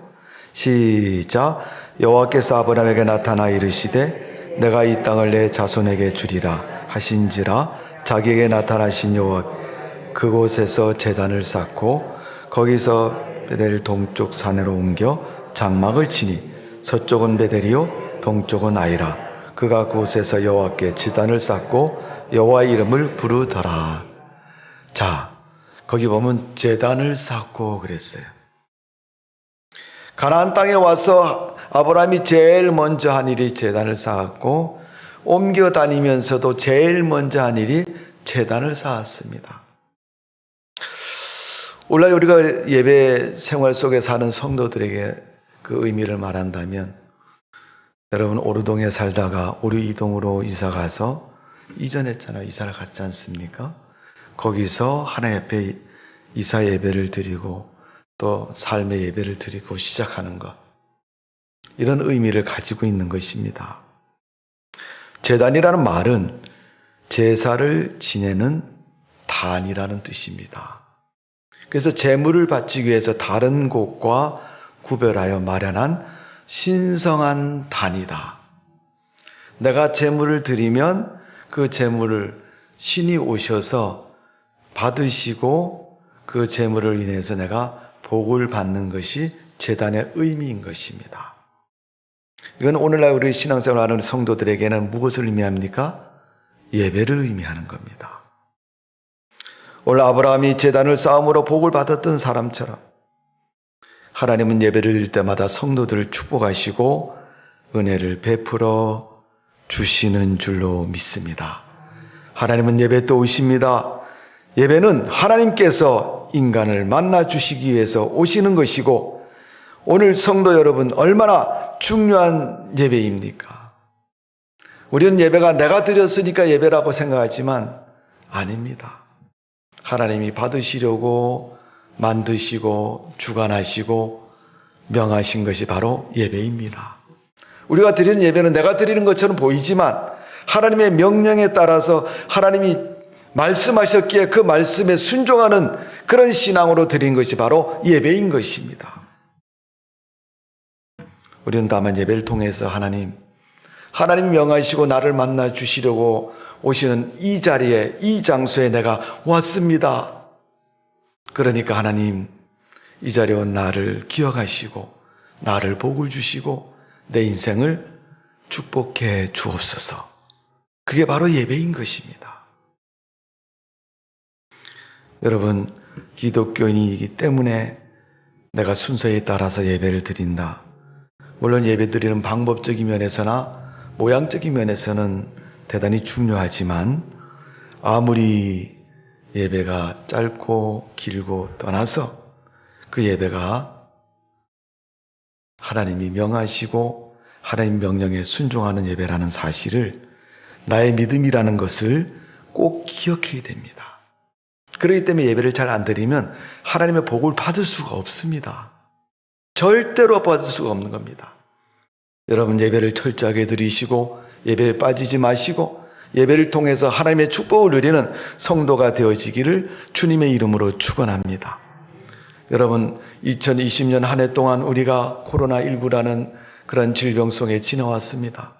[SPEAKER 1] 시작. 여호와께서 아브라함에게 나타나 이르시되 내가 이 땅을 내 자손에게 주리라 하신지라. 자기에게 나타나신 여호와 그곳에서 제단을 쌓고 거기서 베델 동쪽 산으로 옮겨 장막을 치니 서쪽은 베델이요 동쪽은 아이라. 그가 그곳에서 여호와께 제단을 쌓고 여호와의 이름을 부르더라. 자, 거기 보면 제단을 쌓고 그랬어요. 가나안 땅에 와서 아브라함이 제일 먼저 한 일이 제단을 쌓았고, 옮겨 다니면서도 제일 먼저 한 일이 제단을 쌓았습니다. 오늘 우리가 예배 생활 속에 사는 성도들에게 그 의미를 말한다면, 여러분 오르동에 살다가 오류 이동으로 이사 가서 이전했잖아요. 이사를 갔지 않습니까? 거기서 하나님 앞에 이사 예배를 드리고 또 삶의 예배를 드리고 시작하는 것, 이런 의미를 가지고 있는 것입니다. 제단이라는 말은 제사를 지내는 단이라는 뜻입니다. 그래서 제물을 바치기 위해서 다른 곳과 구별하여 마련한 신성한 단이다. 내가 제물을 드리면 그 제물을 신이 오셔서 받으시고 그 제물을 인해서 내가 복을 받는 것이 제단의 의미인 것입니다. 이건 오늘날 우리 신앙생활하는 성도들에게는 무엇을 의미합니까? 예배를 의미하는 겁니다. 오늘 아브라함이 제단을 쌓음으로 복을 받았던 사람처럼 하나님은 예배를 드릴 때마다 성도들을 축복하시고 은혜를 베풀어 주시는 줄로 믿습니다. 하나님은 예배 또 오십니다. 예배는 하나님께서 인간을 만나 주시기 위해서 오시는 것이고, 오늘 성도 여러분 얼마나 중요한 예배입니까? 우리는 예배가 내가 드렸으니까 예배라고 생각하지만 아닙니다. 하나님이 받으시려고 만드시고 주관하시고 명하신 것이 바로 예배입니다. 우리가 드리는 예배는 내가 드리는 것처럼 보이지만 하나님의 명령에 따라서 하나님이 말씀하셨기에 그 말씀에 순종하는 그런 신앙으로 드린 것이 바로 예배인 것입니다. 우리는 다만 예배를 통해서 하나님이 명하시고 나를 만나 주시려고 오시는 이 자리에, 이 장소에 내가 왔습니다. 그러니까 하나님, 이 자리에 온 나를 기억하시고 나를 복을 주시고 내 인생을 축복해 주옵소서. 그게 바로 예배인 것입니다. 여러분, 기독교인이기 때문에 내가 순서에 따라서 예배를 드린다. 물론 예배 드리는 방법적인 면에서나 모양적인 면에서는 대단히 중요하지만 아무리 예배가 짧고 길고 떠나서 그 예배가 하나님이 명하시고 하나님 명령에 순종하는 예배라는 사실을 나의 믿음이라는 것을 꼭 기억해야 됩니다. 그렇기 때문에 예배를 잘 안 드리면 하나님의 복을 받을 수가 없습니다. 절대로 받을 수가 없는 겁니다. 여러분, 예배를 철저하게 드리시고 예배에 빠지지 마시고 예배를 통해서 하나님의 축복을 누리는 성도가 되어지기를 주님의 이름으로 축원합니다. 여러분, 2020년 한 해 동안 우리가 코로나19라는 그런 질병 속에 지나왔습니다.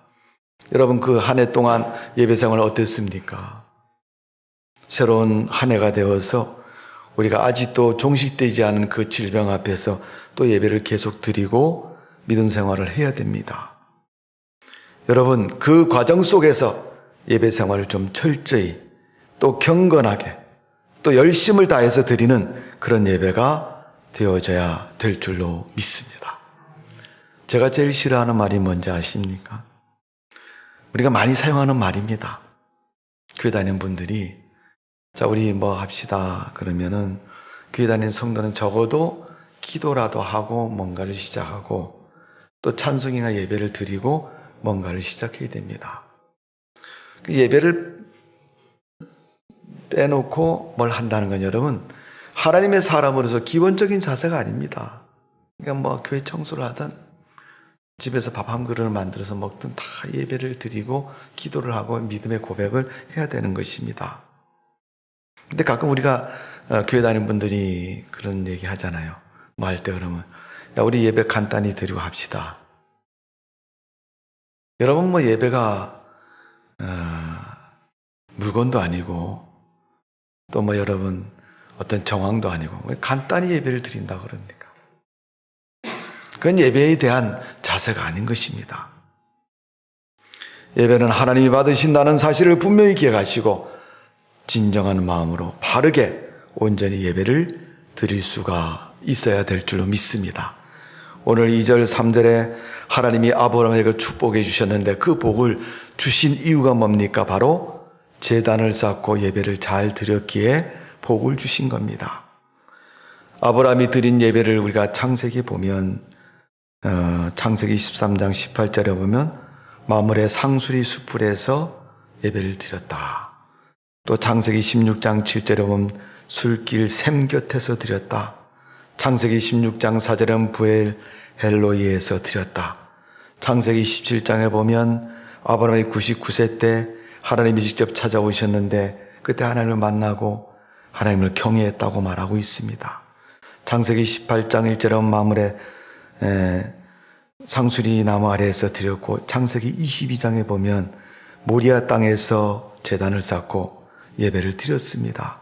[SPEAKER 1] 여러분, 그 한 해 동안 예배 생활 어땠습니까? 새로운 한 해가 되어서 우리가 아직도 종식되지 않은 그 질병 앞에서 또 예배를 계속 드리고 믿음 생활을 해야 됩니다. 여러분, 그 과정 속에서 예배 생활을 좀 철저히 또 경건하게 또 열심을 다해서 드리는 그런 예배가 되어져야 될 줄로 믿습니다. 제가 제일 싫어하는 말이 뭔지 아십니까? 우리가 많이 사용하는 말입니다. 교회 다니는 분들이 자, 우리 뭐 합시다 그러면은 교회 다니는 성도는 적어도 기도라도 하고 뭔가를 시작하고 또 찬송이나 예배를 드리고 뭔가를 시작해야 됩니다. 예배를 빼놓고 뭘 한다는 건 여러분, 하나님의 사람으로서 기본적인 자세가 아닙니다. 그러니까 뭐 교회 청소를 하든 집에서 밥 한 그릇을 만들어서 먹든 다 예배를 드리고 기도를 하고 믿음의 고백을 해야 되는 것입니다. 근데 가끔 우리가 교회 다니는 분들이 그런 얘기 하잖아요. 뭐 할 때 그러면 야, 우리 예배 간단히 드리고 합시다. 여러분, 뭐 예배가 물건도 아니고 또 뭐 여러분 어떤 정황도 아니고 왜 간단히 예배를 드린다 그럽니까? 그건 예배에 대한 자세가 아닌 것입니다. 예배는 하나님이 받으신다는 사실을 분명히 기억하시고 진정한 마음으로 바르게 온전히 예배를 드릴 수가 있어야 될 줄로 믿습니다. 오늘 2절 3절에 하나님이 아브라함에게 축복해 주셨는데 그 복을 주신 이유가 뭡니까? 바로 제단을 쌓고 예배를 잘 드렸기에 복을 주신 겁니다. 아브라함이 드린 예배를 우리가 창세기 보면 창세기 13장 18절에 보면 마물의 상수리 숯불에서 예배를 드렸다. 또 창세기 16장 7절에 보면 술길 샘 곁에서 드렸다. 창세기 16장 4절은 부엘 헬로이에서 드렸다. 창세기 17장에 보면 아브라함이 99세 때 하나님이 직접 찾아오셨는데 그때 하나님을 만나고 하나님을 경외했다고 말하고 있습니다. 창세기 18장 1절은 마물의 상수리 나무 아래에서 드렸고 창세기 22장에 보면 모리아 땅에서 제단을 쌓고 예배를 드렸습니다.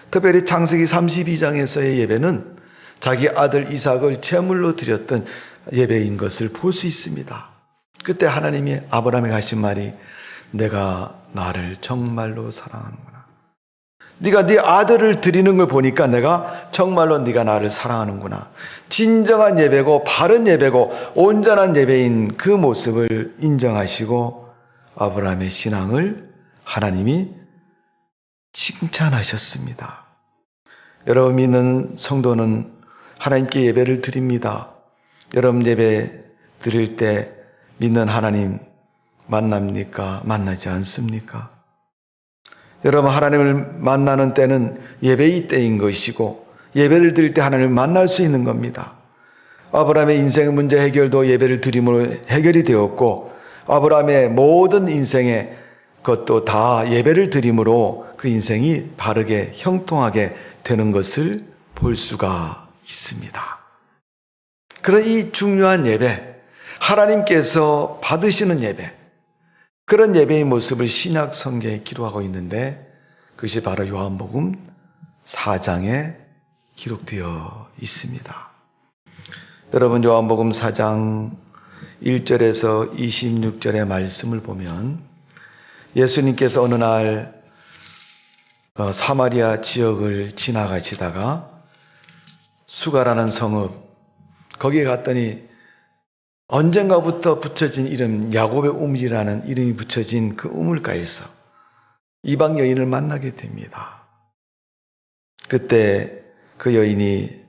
[SPEAKER 1] 특별히 창세기 32장에서의 예배는 자기 아들 이삭을 제물로 드렸던 예배인 것을 볼 수 있습니다. 그때 하나님이 아브라함에게 하신 말이 내가 나를 정말로 사랑하는구나. 네가 네 아들을 드리는 걸 보니까 내가 정말로 네가 나를 사랑하는구나. 진정한 예배고 바른 예배고 온전한 예배인 그 모습을 인정하시고 아브라함의 신앙을 하나님이 칭찬하셨습니다. 여러분 믿는 성도는 하나님께 예배를 드립니다. 여러분 예배 드릴 때 믿는 하나님 만납니까? 만나지 않습니까? 여러분, 하나님을 만나는 때는 예배의 때인 것이고 예배를 드릴 때 하나님을 만날 수 있는 겁니다. 아브라함의 인생의 문제 해결도 예배를 드림으로 해결이 되었고, 아브라함의 모든 인생의 것도 다 예배를 드림으로 그 인생이 바르게 형통하게 되는 것을 볼 수가 있습니다. 그런 이 중요한 예배, 하나님께서 받으시는 예배, 그런 예배의 모습을 신약 성경에 기록하고 있는데 그것이 바로 요한복음 4장에 기록되어 있습니다. 여러분, 요한복음 4장 1절에서 26절의 말씀을 보면 예수님께서 어느 날 사마리아 지역을 지나가시다가 수가라는 성읍, 거기에 갔더니 언젠가부터 붙여진 이름, 야곱의 우물이라는 이름이 붙여진 그 우물가에서 이방 여인을 만나게 됩니다. 그때 그 여인이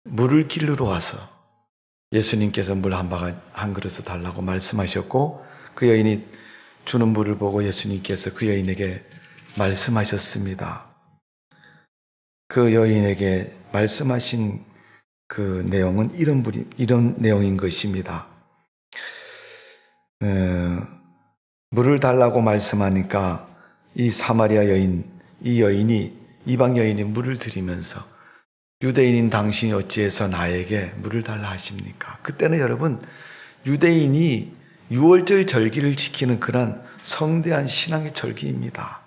[SPEAKER 1] 물을 길르러 와서 예수님께서 물 한 그릇을 달라고 말씀하셨고, 그 여인이 주는 물을 보고 예수님께서 그 여인에게 말씀하셨습니다. 그 여인에게 말씀하신 그 내용은 이런 내용인 것입니다. 물을 달라고 말씀하니까 이 사마리아 여인, 이 여인이, 이방 여인이 물을 드리면서 유대인인 당신이 어찌해서 나에게 물을 달라 하십니까? 그때는 여러분, 유대인이 유월절 절기를 지키는 그런 성대한 신앙의 절기입니다.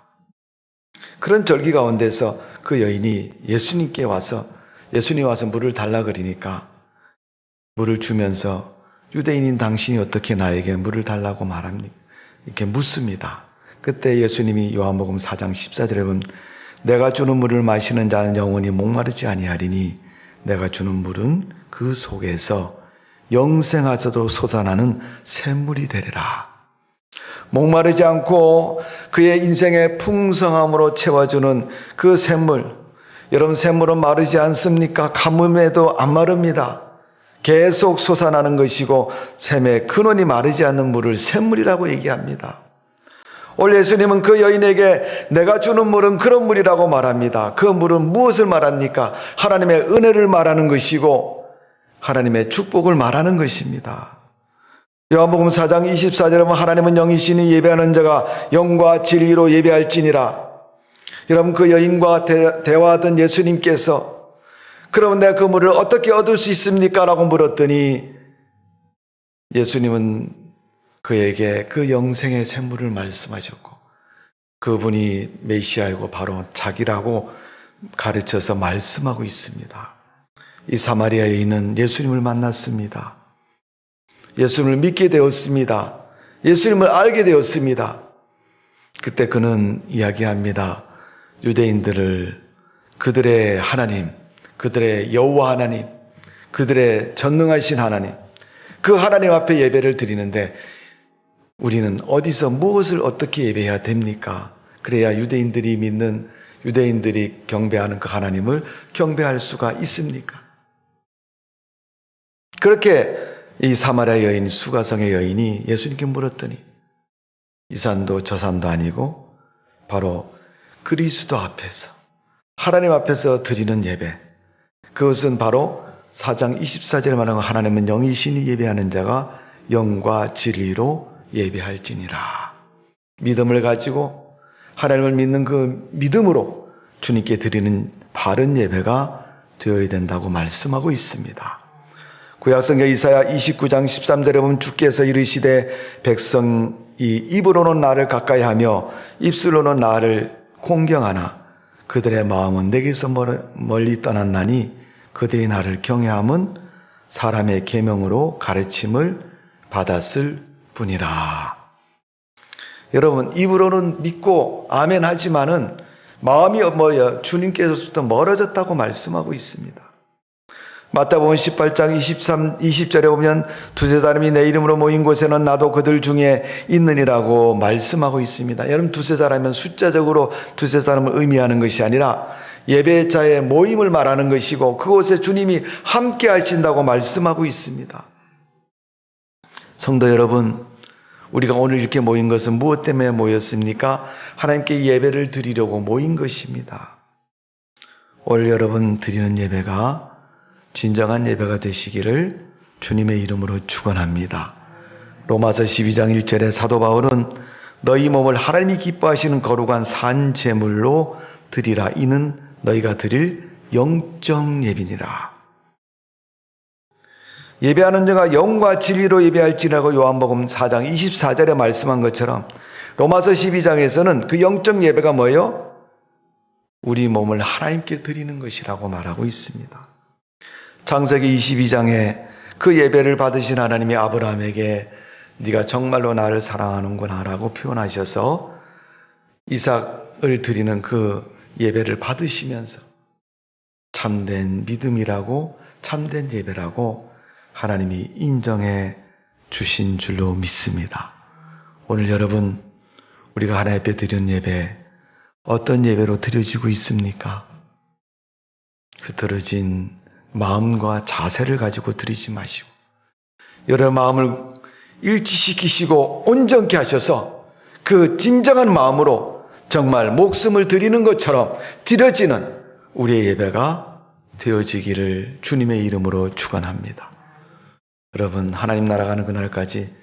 [SPEAKER 1] 그런 절기 가운데서 그 여인이 예수님께 와서, 예수님이 와서 물을 달라 그러니까 물을 주면서 유대인인 당신이 어떻게 나에게 물을 달라고 말합니까? 이렇게 묻습니다. 그때 예수님이 요한복음 4장 14절에 보면 내가 주는 물을 마시는 자는 영원히 목마르지 아니하리니 내가 주는 물은 그 속에서 영생하도록 솟아나는 샘물이 되리라. 목마르지 않고 그의 인생의 풍성함으로 채워주는 그 샘물, 여러분, 샘물은 마르지 않습니까? 가뭄에도 안 마릅니다. 계속 솟아나는 것이고 샘의 근원이 마르지 않는 물을 샘물이라고 얘기합니다. 오늘 예수님은 그 여인에게 내가 주는 물은 그런 물이라고 말합니다. 그 물은 무엇을 말합니까? 하나님의 은혜를 말하는 것이고 하나님의 축복을 말하는 것입니다. 요한복음 4장 24절에 보면 하나님은 영이시니 예배하는 자가 영과 진리로 예배할지니라. 여러분, 그 여인과 대화하던 예수님께서 그러면 내가 그 물을 어떻게 얻을 수 있습니까? 라고 물었더니 예수님은 그에게 그 영생의 샘물을 말씀하셨고 그분이 메시아이고 바로 자기라고 가르쳐서 말씀하고 있습니다. 이 사마리아 여인은 예수님을 만났습니다. 예수님을 믿게 되었습니다. 예수님을 알게 되었습니다. 그때 그는 이야기합니다. 유대인들을 그들의 하나님, 그들의 여호와 하나님, 그들의 전능하신 하나님, 그 하나님 앞에 예배를 드리는데 우리는 어디서 무엇을 어떻게 예배해야 됩니까? 그래야 유대인들이 믿는, 유대인들이 경배하는 그 하나님을 경배할 수가 있습니까? 그렇게 이 사마리아 여인, 수가성의 여인이 예수님께 물었더니 이 산도 저 산도 아니고 바로 그리스도 앞에서, 하나님 앞에서 드리는 예배, 그것은 바로 4장 24절에 말하는 하나님은 영이시니 예배하는 자가 영과 진리로 예배할지니라. 믿음을 가지고 하나님을 믿는 그 믿음으로 주님께 드리는 바른 예배가 되어야 된다고 말씀하고 있습니다. 구약성경 이사야 29장 13절에 보면 주께서 이르시되 백성이 입으로는 나를 가까이 하며 입술로는 나를 공경하나 그들의 마음은 내게서 멀리 떠났나니 그들이 나를 경외함은 사람의 계명으로 가르침을 받았을 뿐이라. 여러분, 입으로는 믿고 아멘 하지만은 마음이 주님께서부터 멀어졌다고 말씀하고 있습니다. 마태복음 18장 20절에 보면 두세 사람이 내 이름으로 모인 곳에는 나도 그들 중에 있느니라고 말씀하고 있습니다. 여러분, 두세 사람은 숫자적으로 두세 사람을 의미하는 것이 아니라 예배자의 모임을 말하는 것이고 그곳에 주님이 함께 하신다고 말씀하고 있습니다. 성도 여러분, 우리가 오늘 이렇게 모인 것은 무엇 때문에 모였습니까? 하나님께 예배를 드리려고 모인 것입니다. 오늘 여러분 드리는 예배가 진정한 예배가 되시기를 주님의 이름으로 축원합니다. 로마서 12장 1절에 사도 바울은 너희 몸을 하나님이 기뻐하시는 거룩한 산 제물로 드리라. 이는 너희가 드릴 영적 예비니라. 예배하는 자가 영과 진리로 예배할지라고 요한복음 4장 24절에 말씀한 것처럼 로마서 12장에서는 그 영적 예배가 뭐예요? 우리 몸을 하나님께 드리는 것이라고 말하고 있습니다. 창세기 22장에 그 예배를 받으신 하나님이 아브라함에게 네가 정말로 나를 사랑하는구나 라고 표현하셔서 이삭을 드리는 그 예배를 받으시면서 참된 믿음이라고 참된 예배라고 하나님이 인정해 주신 줄로 믿습니다. 오늘 여러분 우리가 하나님 앞에 드리는 예배 어떤 예배로 드려지고 있습니까? 흐트러진 마음과 자세를 가지고 드리지 마시고 여러분 마음을 일치시키시고 온전케 하셔서 그 진정한 마음으로 정말 목숨을 드리는 것처럼 드려지는 우리의 예배가 되어지기를 주님의 이름으로 축원합니다. 여러분 하나님 나라 가는 그날까지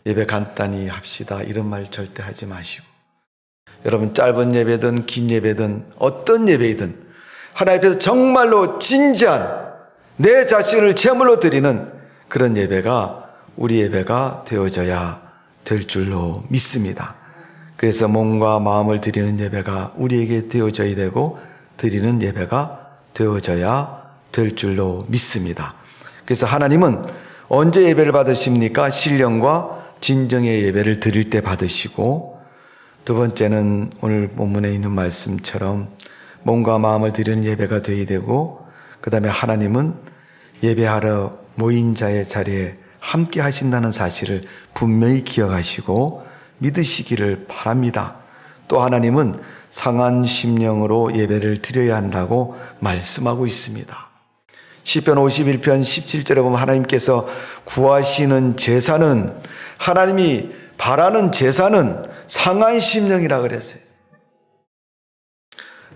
[SPEAKER 1] 예배 간단히 합시다 이런 말 절대 하지 마시고 여러분 짧은 예배든 긴 예배든 어떤 예배이든 하나님 앞에서 정말로 진지한 내 자신을 제물로 드리는 그런 예배가 우리 예배가 되어져야 될 줄로 믿습니다. 그래서 몸과 마음을 드리는 예배가 우리에게 되어져야 되고 드리는 예배가 되어져야 될 줄로 믿습니다. 그래서 하나님은 언제 예배를 받으십니까? 신령과 진정의 예배를 드릴 때 받으시고 두 번째는 오늘 본문에 있는 말씀처럼 몸과 마음을 드리는 예배가 되어야 되고 그 다음에 하나님은 예배하러 모인 자의 자리에 함께 하신다는 사실을 분명히 기억하시고 믿으시기를 바랍니다. 또 하나님은 상한 심령으로 예배를 드려야 한다고 말씀하고 있습니다. 시편 51편 17절에 보면 하나님께서 구하시는 제사는 하나님이 바라는 제사는 상한 심령이라 그랬어요.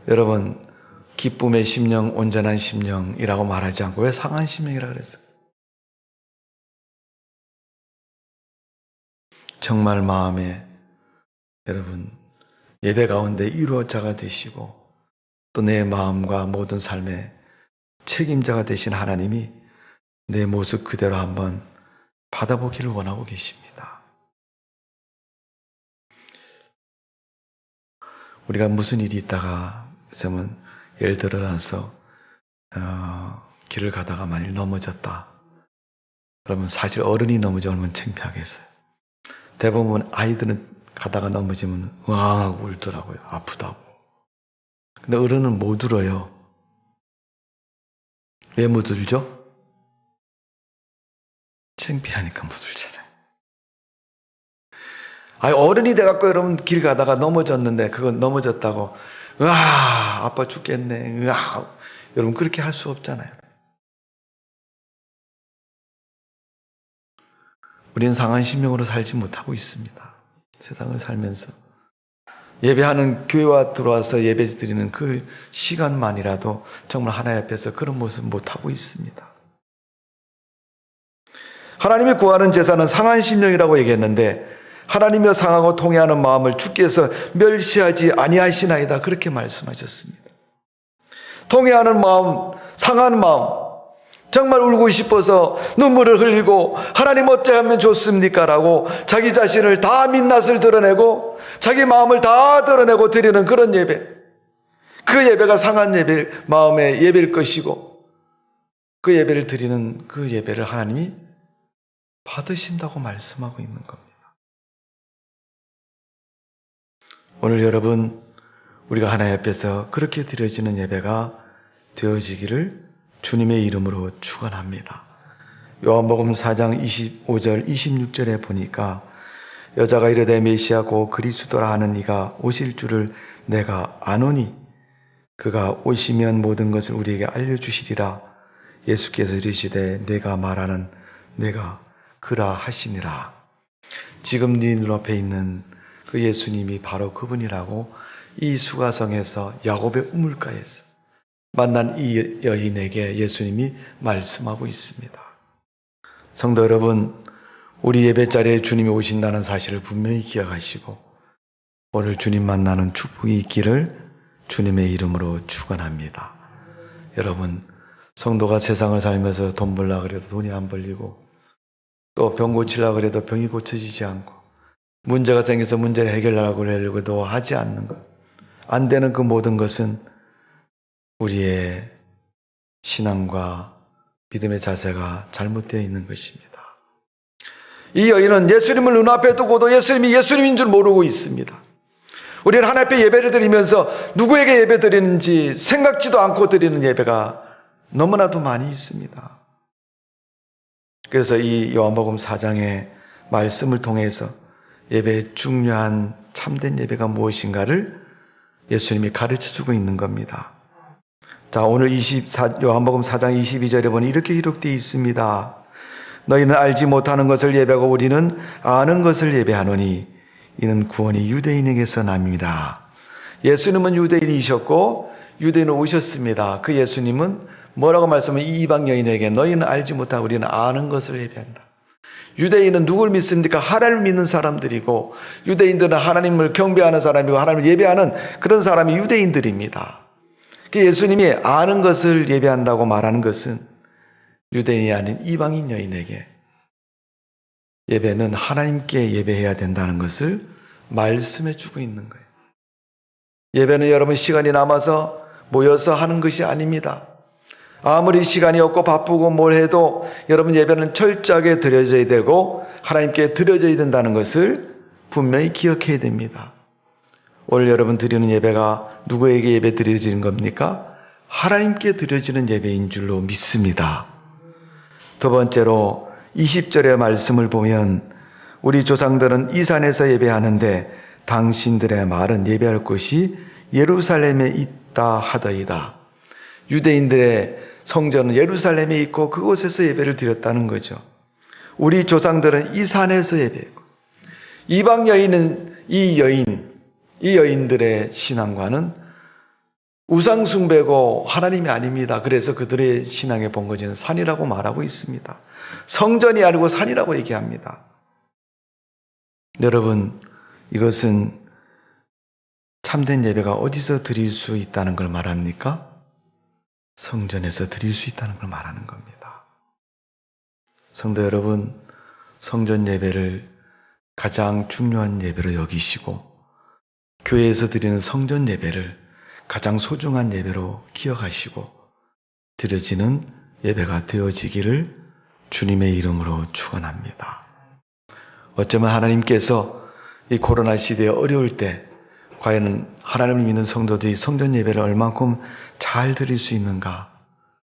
[SPEAKER 1] 여러분 기쁨의 심령, 온전한 심령이라고 말하지 않고 왜 상한 심령이라 그랬어요? 정말 마음에 여러분 예배 가운데 이루어자가 되시고 또 내 마음과 모든 삶의 책임자가 되신 하나님이 내 모습 그대로 한번 받아보기를 원하고 계십니다. 우리가 무슨 일이 있다가 그러면 예를 들어서 길을 가다가 만일 넘어졌다. 그러면 사실 어른이 넘어지면 창피하겠어요. 대부분 아이들은 가다가 넘어지면 으앙 하고 울더라고요. 아프다고. 근데 어른은 못 울어요. 왜 못 울죠? 창피하니까 못 울잖아요. 어른이 돼갖고 여러분 길 가다가 넘어졌는데 그거 넘어졌다고 으아 아빠 죽겠네 으아 여러분 그렇게 할 수 없잖아요. 우리는 상한 심령으로 살지 못하고 있습니다. 세상을 살면서 예배하는 교회와 들어와서 예배 드리는 그 시간만이라도 정말 하나님 앞에서 그런 모습 못하고 있습니다. 하나님이 구하는 제사는 상한 심령이라고 얘기했는데 하나님과 상하고 통회하는 마음을 주께서 멸시하지 아니하시나이다 그렇게 말씀하셨습니다. 통회하는 마음, 상한 마음 정말 울고 싶어서 눈물을 흘리고 하나님 어찌하면 좋습니까? 라고 자기 자신을 다 민낯을 드러내고 자기 마음을 다 드러내고 드리는 그런 예배 그 예배가 상한 예배 마음의 예배일 것이고 그 예배를 드리는 그 예배를 하나님이 받으신다고 말씀하고 있는 겁니다. 오늘 여러분 우리가 하나님 앞에서 그렇게 드려지는 예배가 되어지기를 주님의 이름으로 축원합니다. 요한복음 4장 25절 26절에 보니까 여자가 이르되 메시아 고 그리스도라 하는 이가 오실 줄을 내가 아노니 그가 오시면 모든 것을 우리에게 알려주시리라. 예수께서 이르시되 내가 말하는 내가 그라 하시니라. 지금 네 눈앞에 있는 그 예수님이 바로 그분이라고 이 수가성에서 야곱의 우물가에서 만난 이 여인에게 예수님이 말씀하고 있습니다. 성도 여러분, 우리 예배 자리에 주님이 오신다는 사실을 분명히 기억하시고 오늘 주님 만나는 축복이 있기를 주님의 이름으로 축원합니다. 여러분, 성도가 세상을 살면서 돈 벌려고 그래도 돈이 안 벌리고 또 병 고치려고 그래도 병이 고쳐지지 않고 문제가 생겨서 문제를 해결하려고 하려고도 하지 않는 것, 안 되는 그 모든 것은 우리의 신앙과 믿음의 자세가 잘못되어 있는 것입니다. 이 여인은 예수님을 눈앞에 두고도 예수님이 예수님인 줄 모르고 있습니다. 우리는 하나님 앞에 예배를 드리면서 누구에게 예배 드리는지 생각지도 않고 드리는 예배가 너무나도 많이 있습니다. 그래서 이 요한복음 4장의 말씀을 통해서 예배의 중요한 참된 예배가 무엇인가를 예수님이 가르쳐주고 있는 겁니다. 자, 오늘 요한복음 4장 22절에 보니 이렇게 기록되어 있습니다. 너희는 알지 못하는 것을 예배하고 우리는 아는 것을 예배하노니 이는 구원이 유대인에게서 남이라. 예수님은 유대인이셨고 유대인으로 오셨습니다. 그 예수님은 뭐라고 말씀하면 이 이방 여인에게 너희는 알지 못하고 우리는 아는 것을 예배한다. 유대인은 누굴 믿습니까? 하나님을 믿는 사람들이고 유대인들은 하나님을 경배하는 사람이고 하나님을 예배하는 그런 사람이 유대인들입니다. 예수님이 아는 것을 예배한다고 말하는 것은 유대인이 아닌 이방인 여인에게 예배는 하나님께 예배해야 된다는 것을 말씀해 주고 있는 거예요. 예배는 여러분 시간이 남아서 모여서 하는 것이 아닙니다. 아무리 시간이 없고 바쁘고 뭘 해도 여러분 예배는 철저하게 드려져야 되고 하나님께 드려져야 된다는 것을 분명히 기억해야 됩니다. 오늘 여러분 드리는 예배가 누구에게 예배 드려지는 겁니까? 하나님께 드려지는 예배인 줄로 믿습니다. 두 번째로 20절의 말씀을 보면 우리 조상들은 이 산에서 예배하는데 당신들의 말은 예배할 곳이 예루살렘에 있다 하더이다. 유대인들의 성전은 예루살렘에 있고 그곳에서 예배를 드렸다는 거죠. 우리 조상들은 이 산에서 예배했고 이방 여인은 이 여인들의 신앙과는 우상 숭배고 하나님이 아닙니다. 그래서 그들의 신앙의 본거지는 산이라고 말하고 있습니다. 성전이 아니고 산이라고 얘기합니다. 여러분, 이것은 참된 예배가 어디서 드릴 수 있다는 걸 말합니까? 성전에서 드릴 수 있다는 걸 말하는 겁니다. 성도 여러분, 성전 예배를 가장 중요한 예배로 여기시고 교회에서 드리는 성전 예배를 가장 소중한 예배로 기억하시고 드려지는 예배가 되어지기를 주님의 이름으로 축원합니다. 어쩌면 하나님께서 이 코로나 시대에 어려울 때 과연 하나님을 믿는 성도들이 성전 예배를 얼만큼 잘 드릴 수 있는가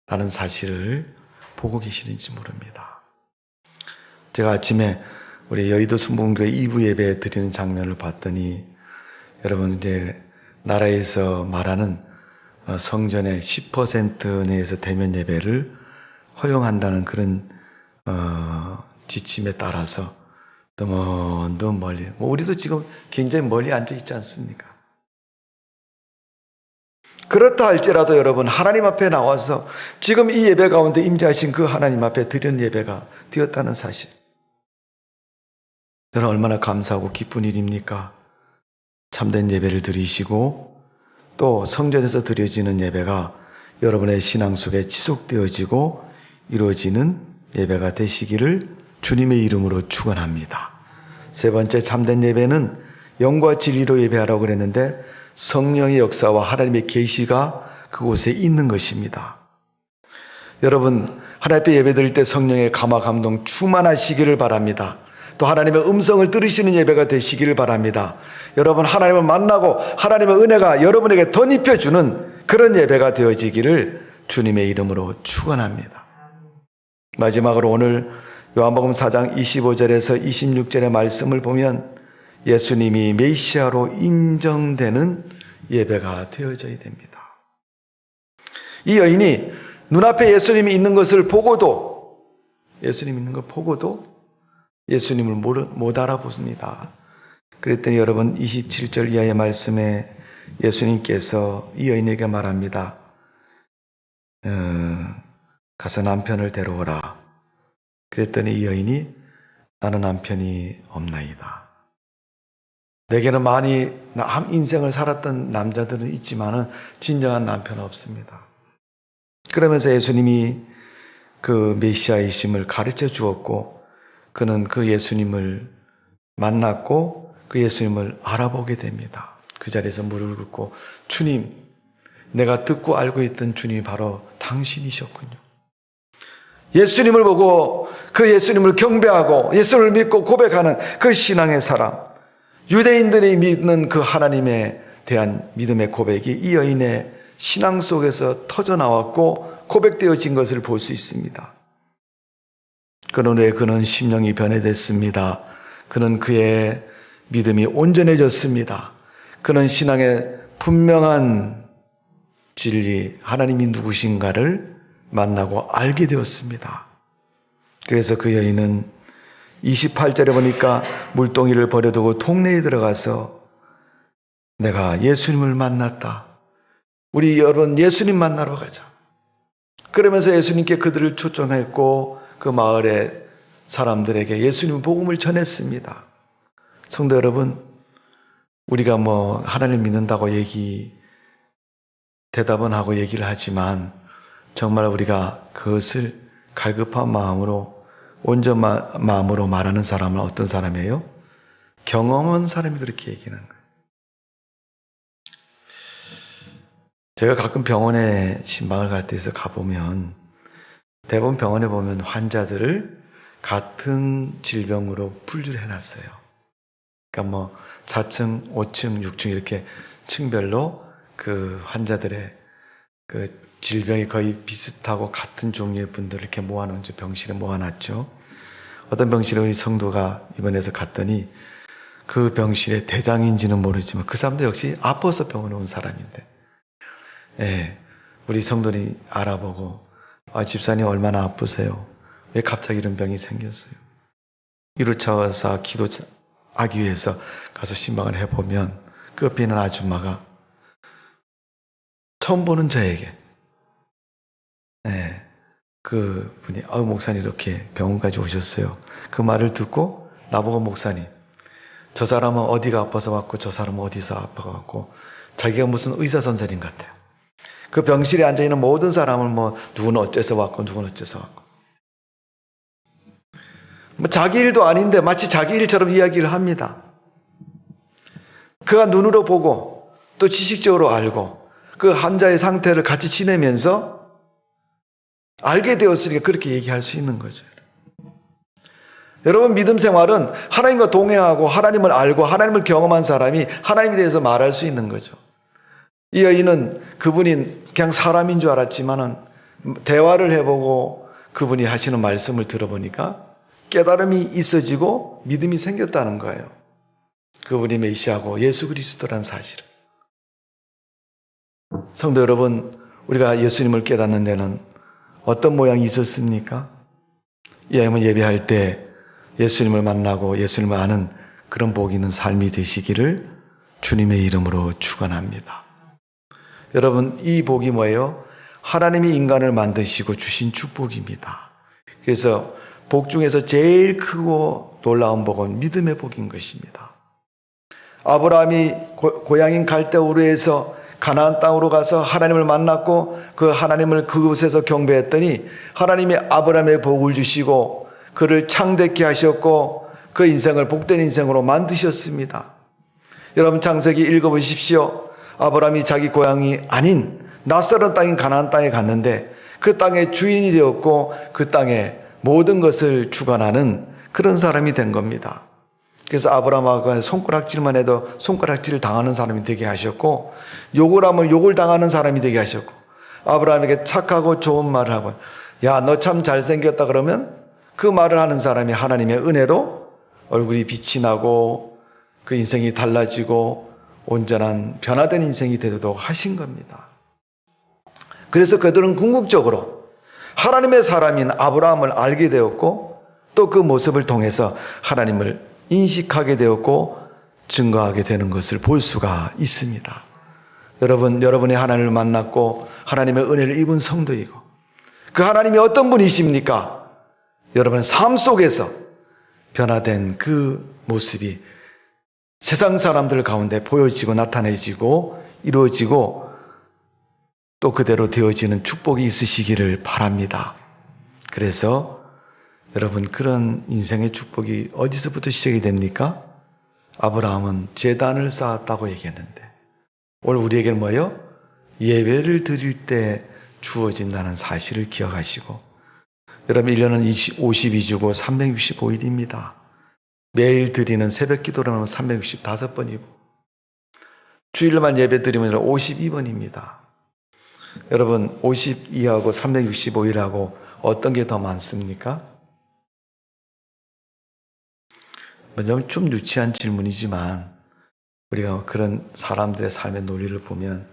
[SPEAKER 1] 라는 사실을 보고 계시는지 모릅니다. 제가 아침에 우리 여의도 순복음교회 2부 예배 드리는 장면을 봤더니 여러분 이제 나라에서 말하는 성전의 10% 내에서 대면 예배를 허용한다는 그런 지침에 따라서 더 멀리, 우리도 지금 굉장히 멀리 앉아 있지 않습니까? 그렇다 할지라도 여러분 하나님 앞에 나와서 지금 이 예배 가운데 임재하신 그 하나님 앞에 드린 예배가 되었다는 사실, 여러분 얼마나 감사하고 기쁜 일입니까? 참된 예배를 드리시고 또 성전에서 드려지는 예배가 여러분의 신앙 속에 지속되어지고 이루어지는 예배가 되시기를 주님의 이름으로 축원합니다. 세 번째, 참된 예배는 영과 진리로 예배하라고 그랬는데 성령의 역사와 하나님의 계시가 그곳에 있는 것입니다. 여러분 하나님 앞에 예배 드릴 때 성령의 감화 감동 충만하시기를 바랍니다. 또 하나님의 음성을 들으시는 예배가 되시기를 바랍니다. 여러분 하나님을 만나고 하나님의 은혜가 여러분에게 덧입혀주는 그런 예배가 되어지기를 주님의 이름으로 축원합니다. 마지막으로 오늘 요한복음 4장 25절에서 26절의 말씀을 보면 예수님이 메시아로 인정되는 예배가 되어져야 됩니다. 이 여인이 눈앞에 예수님이 있는 것을 보고도, 예수님이 있는 걸 보고도 예수님을 못 알아보습니다. 그랬더니 여러분 27절 이하의 말씀에 예수님께서 이 여인에게 말합니다. 가서 남편을 데려오라. 그랬더니 이 여인이 나는 남편이 없나이다. 내게는 많이 인생을 살았던 남자들은 있지만은 진정한 남편은 없습니다. 그러면서 예수님이 그 메시아이심을 가르쳐 주었고 그는 그 예수님을 만났고 그 예수님을 알아보게 됩니다. 그 자리에서 무릎을 꿇고 주님, 내가 듣고 알고 있던 주님이 바로 당신이셨군요. 예수님을 보고 그 예수님을 경배하고 예수를 믿고 고백하는 그 신앙의 사람, 유대인들이 믿는 그 하나님에 대한 믿음의 고백이 이 여인의 신앙 속에서 터져나왔고 고백되어진 것을 볼 수 있습니다. 그런 후에 그는 심령이 변해됐습니다. 그는 그의 믿음이 온전해졌습니다. 그는 신앙의 분명한 진리, 하나님이 누구신가를 만나고 알게 되었습니다. 그래서 그 여인은 28절에 보니까 물동이를 버려두고 동네에 들어가서 내가 예수님을 만났다. 우리 여러분 예수님 만나러 가자. 그러면서 예수님께 그들을 초청했고 그 마을의 사람들에게 예수님 복음을 전했습니다. 성도 여러분, 우리가 하나님 믿는다고 대답은 하고 얘기를 하지만 정말 우리가 그것을 갈급한 마음으로 온전한 마음으로 말하는 사람은 어떤 사람이에요? 경험한 사람이 그렇게 얘기하는 거예요. 제가 가끔 병원에 신방을 갈 때에서 가보면 대부분 병원에 보면 환자들을 같은 질병으로 분류를 해놨어요. 그러니까 4층, 5층, 6층 이렇게 층별로 그 환자들의 그 질병이 거의 비슷하고 같은 종류의 분들을 이렇게 모아놓은 병실에 모아놨죠. 어떤 병실에 우리 성도가 입원해서 갔더니 그 병실의 대장인지는 모르지만 그 사람도 역시 아파서 병원에 온 사람인데, 우리 성도님 알아보고 집사님 얼마나 아프세요? 왜 갑자기 이런 병이 생겼어요? 이루차와서 기도하기 위해서 가서 신방을 해보면 그 옆에 있는 아줌마가 처음 보는 저에게 그 분이 목사님 이렇게 병원까지 오셨어요. 그 말을 듣고 나보고 목사님, 저 사람은 어디가 아파서 왔고 저 사람은 어디서 아파갖고 자기가 무슨 의사 선생님 같아요. 그 병실에 앉아있는 모든 사람을 누구는 어째서 왔고 누구는 어째서 왔고 자기 일도 아닌데 마치 자기 일처럼 이야기를 합니다. 그가 눈으로 보고 또 지식적으로 알고 그 환자의 상태를 같이 지내면서 알게 되었으니까 그렇게 얘기할 수 있는 거죠. 여러분, 믿음 생활은 하나님과 동행하고 하나님을 알고 하나님을 경험한 사람이 하나님에 대해서 말할 수 있는 거죠. 이 여인은 그분이 그냥 사람인 줄 알았지만은 대화를 해보고 그분이 하시는 말씀을 들어보니까 깨달음이 있어지고 믿음이 생겼다는 거예요. 그분이 메시아고 예수 그리스도란 사실을. 성도 여러분, 우리가 예수님을 깨닫는 데는 어떤 모양이 있었습니까? 여러분 예배할 때 예수님을 만나고 예수님을 아는 그런 복 있는 삶이 되시기를 주님의 이름으로 축원합니다. 여러분, 이 복이 뭐예요? 하나님이 인간을 만드시고 주신 축복입니다. 그래서 복 중에서 제일 크고 놀라운 복은 믿음의 복인 것입니다. 아브라함이 고향인 갈대우르에서 가나안 땅으로 가서 하나님을 만났고 그 하나님을 그곳에서 경배했더니 하나님이 아브라함의 복을 주시고 그를 창대케 하셨고 그 인생을 복된 인생으로 만드셨습니다. 여러분, 창세기 읽어보십시오. 아브라함이 자기 고향이 아닌 낯설은 땅인 가나안 땅에 갔는데 그 땅의 주인이 되었고 그 땅의 모든 것을 주관하는 그런 사람이 된 겁니다. 그래서 아브라함과 손가락질만 해도 손가락질을 당하는 사람이 되게 하셨고 욕을 하면 욕을 당하는 사람이 되게 하셨고 아브라함에게 착하고 좋은 말을 하고 야, 너 참 잘생겼다 그러면 그 말을 하는 사람이 하나님의 은혜로 얼굴이 빛이 나고 그 인생이 달라지고 온전한 변화된 인생이 되도록 하신 겁니다. 그래서 그들은 궁극적으로 하나님의 사람인 아브라함을 알게 되었고 또 그 모습을 통해서 하나님을 인식하게 되었고 증거하게 되는 것을 볼 수가 있습니다. 여러분이 하나님을 만났고 하나님의 은혜를 입은 성도이고 그 하나님이 어떤 분이십니까? 여러분의 삶 속에서 변화된 그 모습이 세상 사람들 가운데 보여지고 나타내지고 이루어지고 또 그대로 되어지는 축복이 있으시기를 바랍니다. 그래서 여러분, 그런 인생의 축복이 어디서부터 시작이 됩니까? 아브라함은 제단을 쌓았다고 얘기했는데 오늘 우리에게는 뭐예요? 예배를 드릴 때 주어진다는 사실을 기억하시고, 여러분 1년은 52주고 365일입니다. 매일 드리는 새벽 기도로는 365번이고 주일만 예배 드리면 52번입니다. 여러분 52하고 365일하고 어떤 게 더 많습니까? 먼저 좀 유치한 질문이지만 우리가 그런 사람들의 삶의 논리를 보면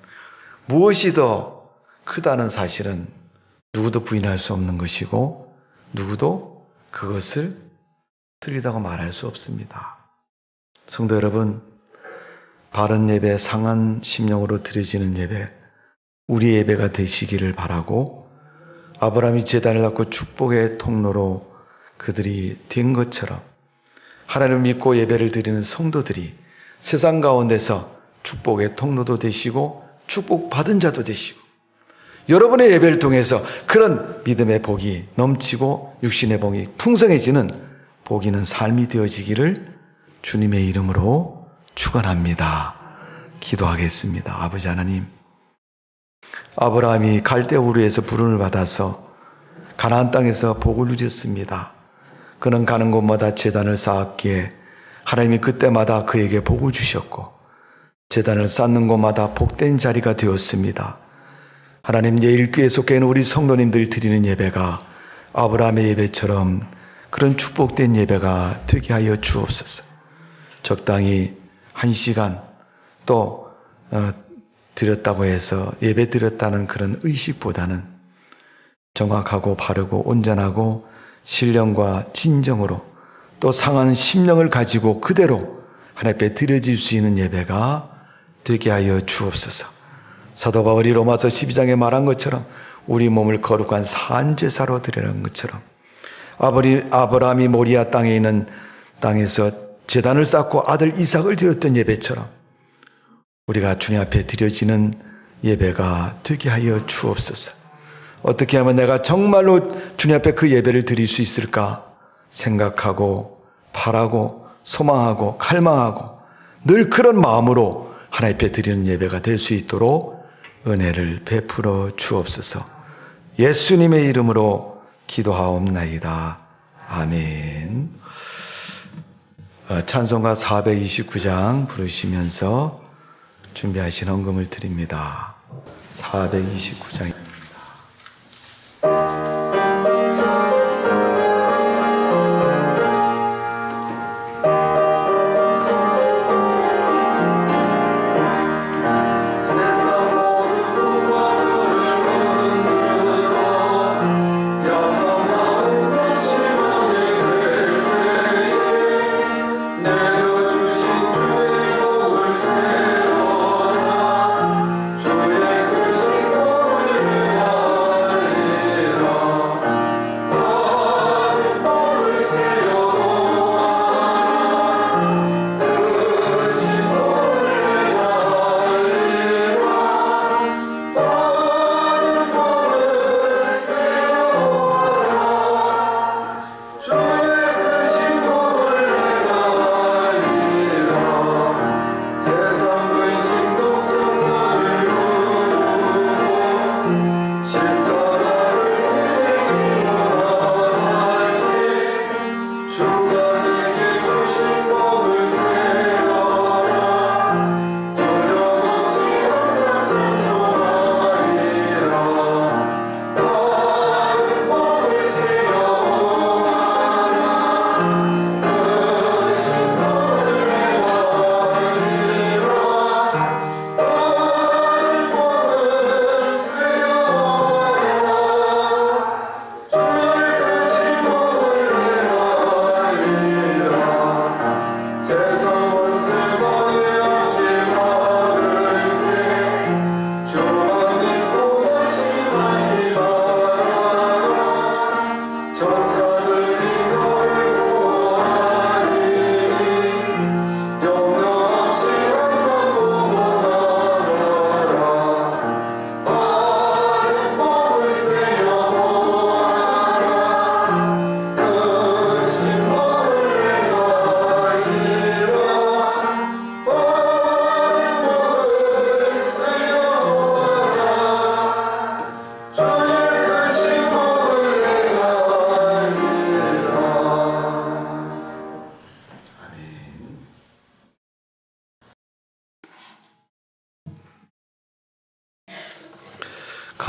[SPEAKER 1] 무엇이 더 크다는 사실은 누구도 부인할 수 없는 것이고 누구도 그것을 틀리다고 말할 수 없습니다. 성도 여러분, 바른 예배, 상한 심령으로 드려지는 예배, 우리 예배가 되시기를 바라고, 아브라함이 제단을 닦고 축복의 통로로 그들이 된 것처럼 하나님을 믿고 예배를 드리는 성도들이 세상 가운데서 축복의 통로도 되시고 축복받은 자도 되시고, 여러분의 예배를 통해서 그런 믿음의 복이 넘치고 육신의 복이 풍성해지는 복 있는 삶이 되어지기를 주님의 이름으로 축원합니다. 기도하겠습니다. 아버지 하나님, 아브라함이 갈대 우르에서 부름을 받아서 가나안 땅에서 복을 누렸습니다. 그는 가는 곳마다 제단을 쌓았기에 하나님이 그때마다 그에게 복을 주셨고 제단을 쌓는 곳마다 복된 자리가 되었습니다. 하나님, 예일교회에 속해 있는 우리 성도님들이 드리는 예배가 아브라함의 예배처럼 그런 축복된 예배가 되게 하여 주옵소서. 적당히 1시간 또 드렸다고 해서 예배 드렸다는 그런 의식보다는 정확하고 바르고 온전하고 신령과 진정으로 또 상한 심령을 가지고 그대로 하나님 앞에 드려질 수 있는 예배가 되게 하여 주옵소서. 사도 바울이 로마서 12장에 말한 것처럼 우리 몸을 거룩한 산제사로 드리는 것처럼 아브라함이 모리아 땅에 있는 땅에서 제단을 쌓고 아들 이삭을 드렸던 예배처럼 우리가 주님 앞에 드려지는 예배가 되게 하여 주옵소서. 어떻게 하면 내가 정말로 주님 앞에 그 예배를 드릴 수 있을까 생각하고 바라고 소망하고 갈망하고 늘 그런 마음으로 하나님 앞에 드리는 예배가 될 수 있도록 은혜를 베풀어 주옵소서. 예수님의 이름으로 기도하옵나이다. 아멘. 찬송가 429장 부르시면서 준비하신 헌금을 드립니다. 429장입니다.
[SPEAKER 3] 주의 그 신복을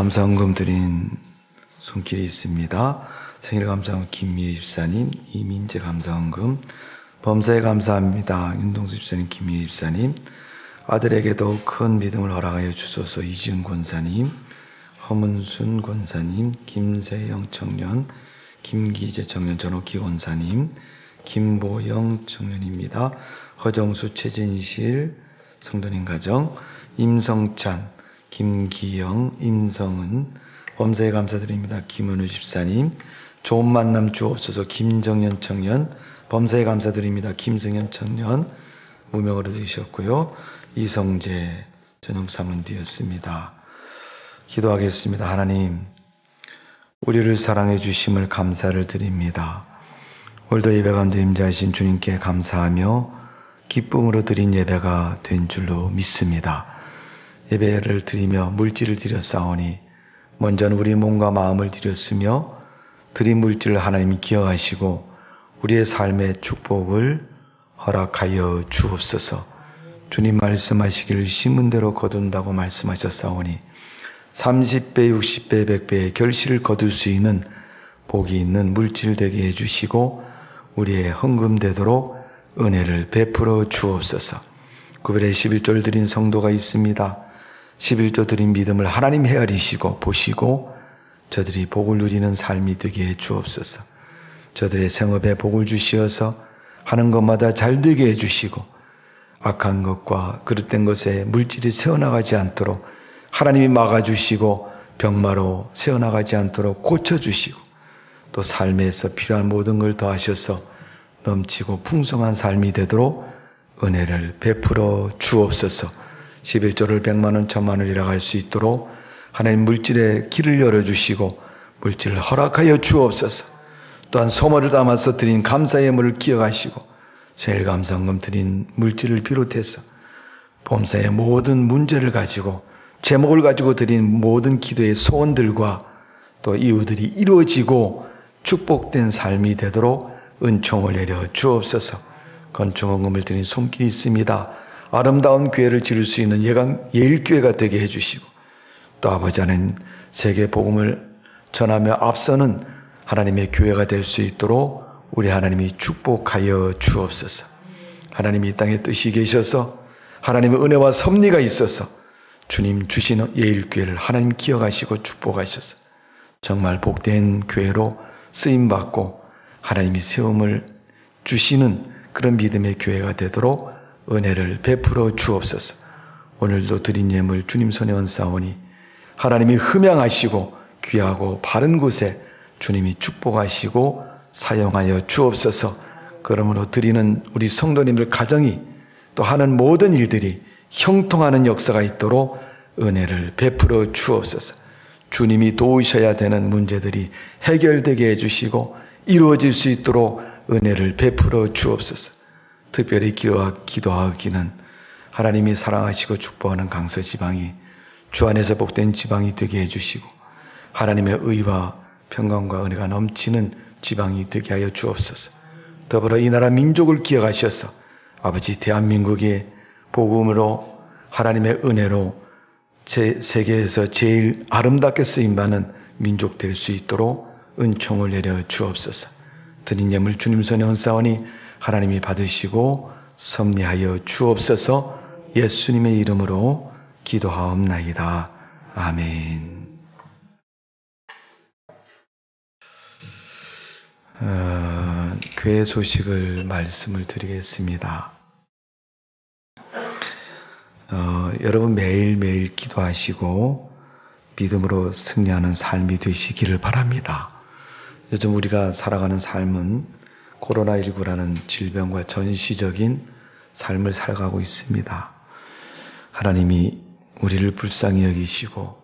[SPEAKER 1] 감사헌금 드린 손길이 있습니다. 생일 감사헌금 김미애 집사님, 이민재 감사헌금, 범사에 감사합니다. 윤동수 집사님, 김미애 집사님, 아들에게도 큰 믿음을 허락하여 주소서 이지은 권사님, 허문순 권사님, 김세영 청년, 김기재 청년, 전옥기 권사님, 김보영 청년입니다. 허정수, 최진실 성도님 가정, 임성찬, 김기영, 임성은, 범사에 감사드립니다. 김은우 집사님, 좋은 만남 주옵소서 김정현 청년, 범사에 감사드립니다. 김승현 청년, 무명으로 드리셨고요. 이성재 전용 사문되었습니다. 기도하겠습니다. 하나님, 우리를 사랑해 주심을 감사를 드립니다. 오늘도 예배 가운데 임재하신 주님께 감사하며 기쁨으로 드린 예배가 된 줄로 믿습니다. 예배를 드리며 물질을 드렸사오니 먼저는 우리 몸과 마음을 드렸으며 드린 물질을 하나님이 기억하시고 우리의 삶의 축복을 허락하여 주옵소서. 주님 말씀하시기를 심은 대로 거둔다고 말씀하셨사오니 30배, 60배, 100배의 결실을 거둘 수 있는 복이 있는 물질 되게 해주시고 우리의 헌금되도록 은혜를 베풀어 주옵소서. 구별의 11조를 드린 성도가 있습니다. 11조 드린 믿음을 하나님 헤아리시고 보시고 저들이 복을 누리는 삶이 되게 해 주옵소서. 저들의 생업에 복을 주시어서 하는 것마다 잘 되게 해주시고 악한 것과 그릇된 것에 물질이 새어나가지 않도록 하나님이 막아주시고 병마로 새어나가지 않도록 고쳐주시고 또 삶에서 필요한 모든 걸 더하셔서 넘치고 풍성한 삶이 되도록 은혜를 베풀어 주옵소서. 11조를 100만원, 1000만원이라 할 수 있도록 하나님 물질의 길을 열어주시고 물질을 허락하여 주옵소서. 또한 소모를 담아서 드린 감사의 예물을 기억하시고 생일 감사헌금 드린 물질을 비롯해서 범사의 모든 문제를 가지고 제목을 가지고 드린 모든 기도의 소원들과 또 이유들이 이루어지고 축복된 삶이 되도록 은총을 내려 주옵소서. 건축헌금을 드린 손길이 있습니다. 아름다운 교회를 지을 수 있는 예일교회가 되게 해주시고 또 아버지 하나님 세계 복음을 전하며 앞서는 하나님의 교회가 될 수 있도록 우리 하나님이 축복하여 주옵소서. 하나님이 이 땅에 뜻이 계셔서 하나님의 은혜와 섭리가 있어서 주님 주시는 예일교회를 하나님 기억하시고 축복하셔서 정말 복된 교회로 쓰임받고 하나님이 세움을 주시는 그런 믿음의 교회가 되도록 은혜를 베풀어 주옵소서. 오늘도 드린 예물 주님 손에 얹사오니 하나님이 흠양하시고 귀하고 바른 곳에 주님이 축복하시고 사용하여 주옵소서. 그러므로 드리는 우리 성도님들 가정이 또 하는 모든 일들이 형통하는 역사가 있도록 은혜를 베풀어 주옵소서. 주님이 도우셔야 되는 문제들이 해결되게 해주시고 이루어질 수 있도록 은혜를 베풀어 주옵소서. 특별히 기도하기는 하나님이 사랑하시고 축복하는 강서 지방이 주 안에서 복된 지방이 되게 해주시고 하나님의 의와 평강과 은혜가 넘치는 지방이 되게 하여 주옵소서. 더불어 이 나라 민족을 기억하셔서 아버지 대한민국의 복음으로 하나님의 은혜로 세계에서 제일 아름답게 쓰임받는 민족 될 수 있도록 은총을 내려 주옵소서. 드린 예물 주님 손에 얹사오니 하나님이 받으시고 섭리하여 주옵소서. 예수님의 이름으로 기도하옵나이다. 아멘. 교회 소식을 말씀을 드리겠습니다. 여러분 매일매일 기도하시고 믿음으로 승리하는 삶이 되시기를 바랍니다. 요즘 우리가 살아가는 삶은 코로나19라는 질병과 전시적인 삶을 살아가고 있습니다. 하나님이 우리를 불쌍히 여기시고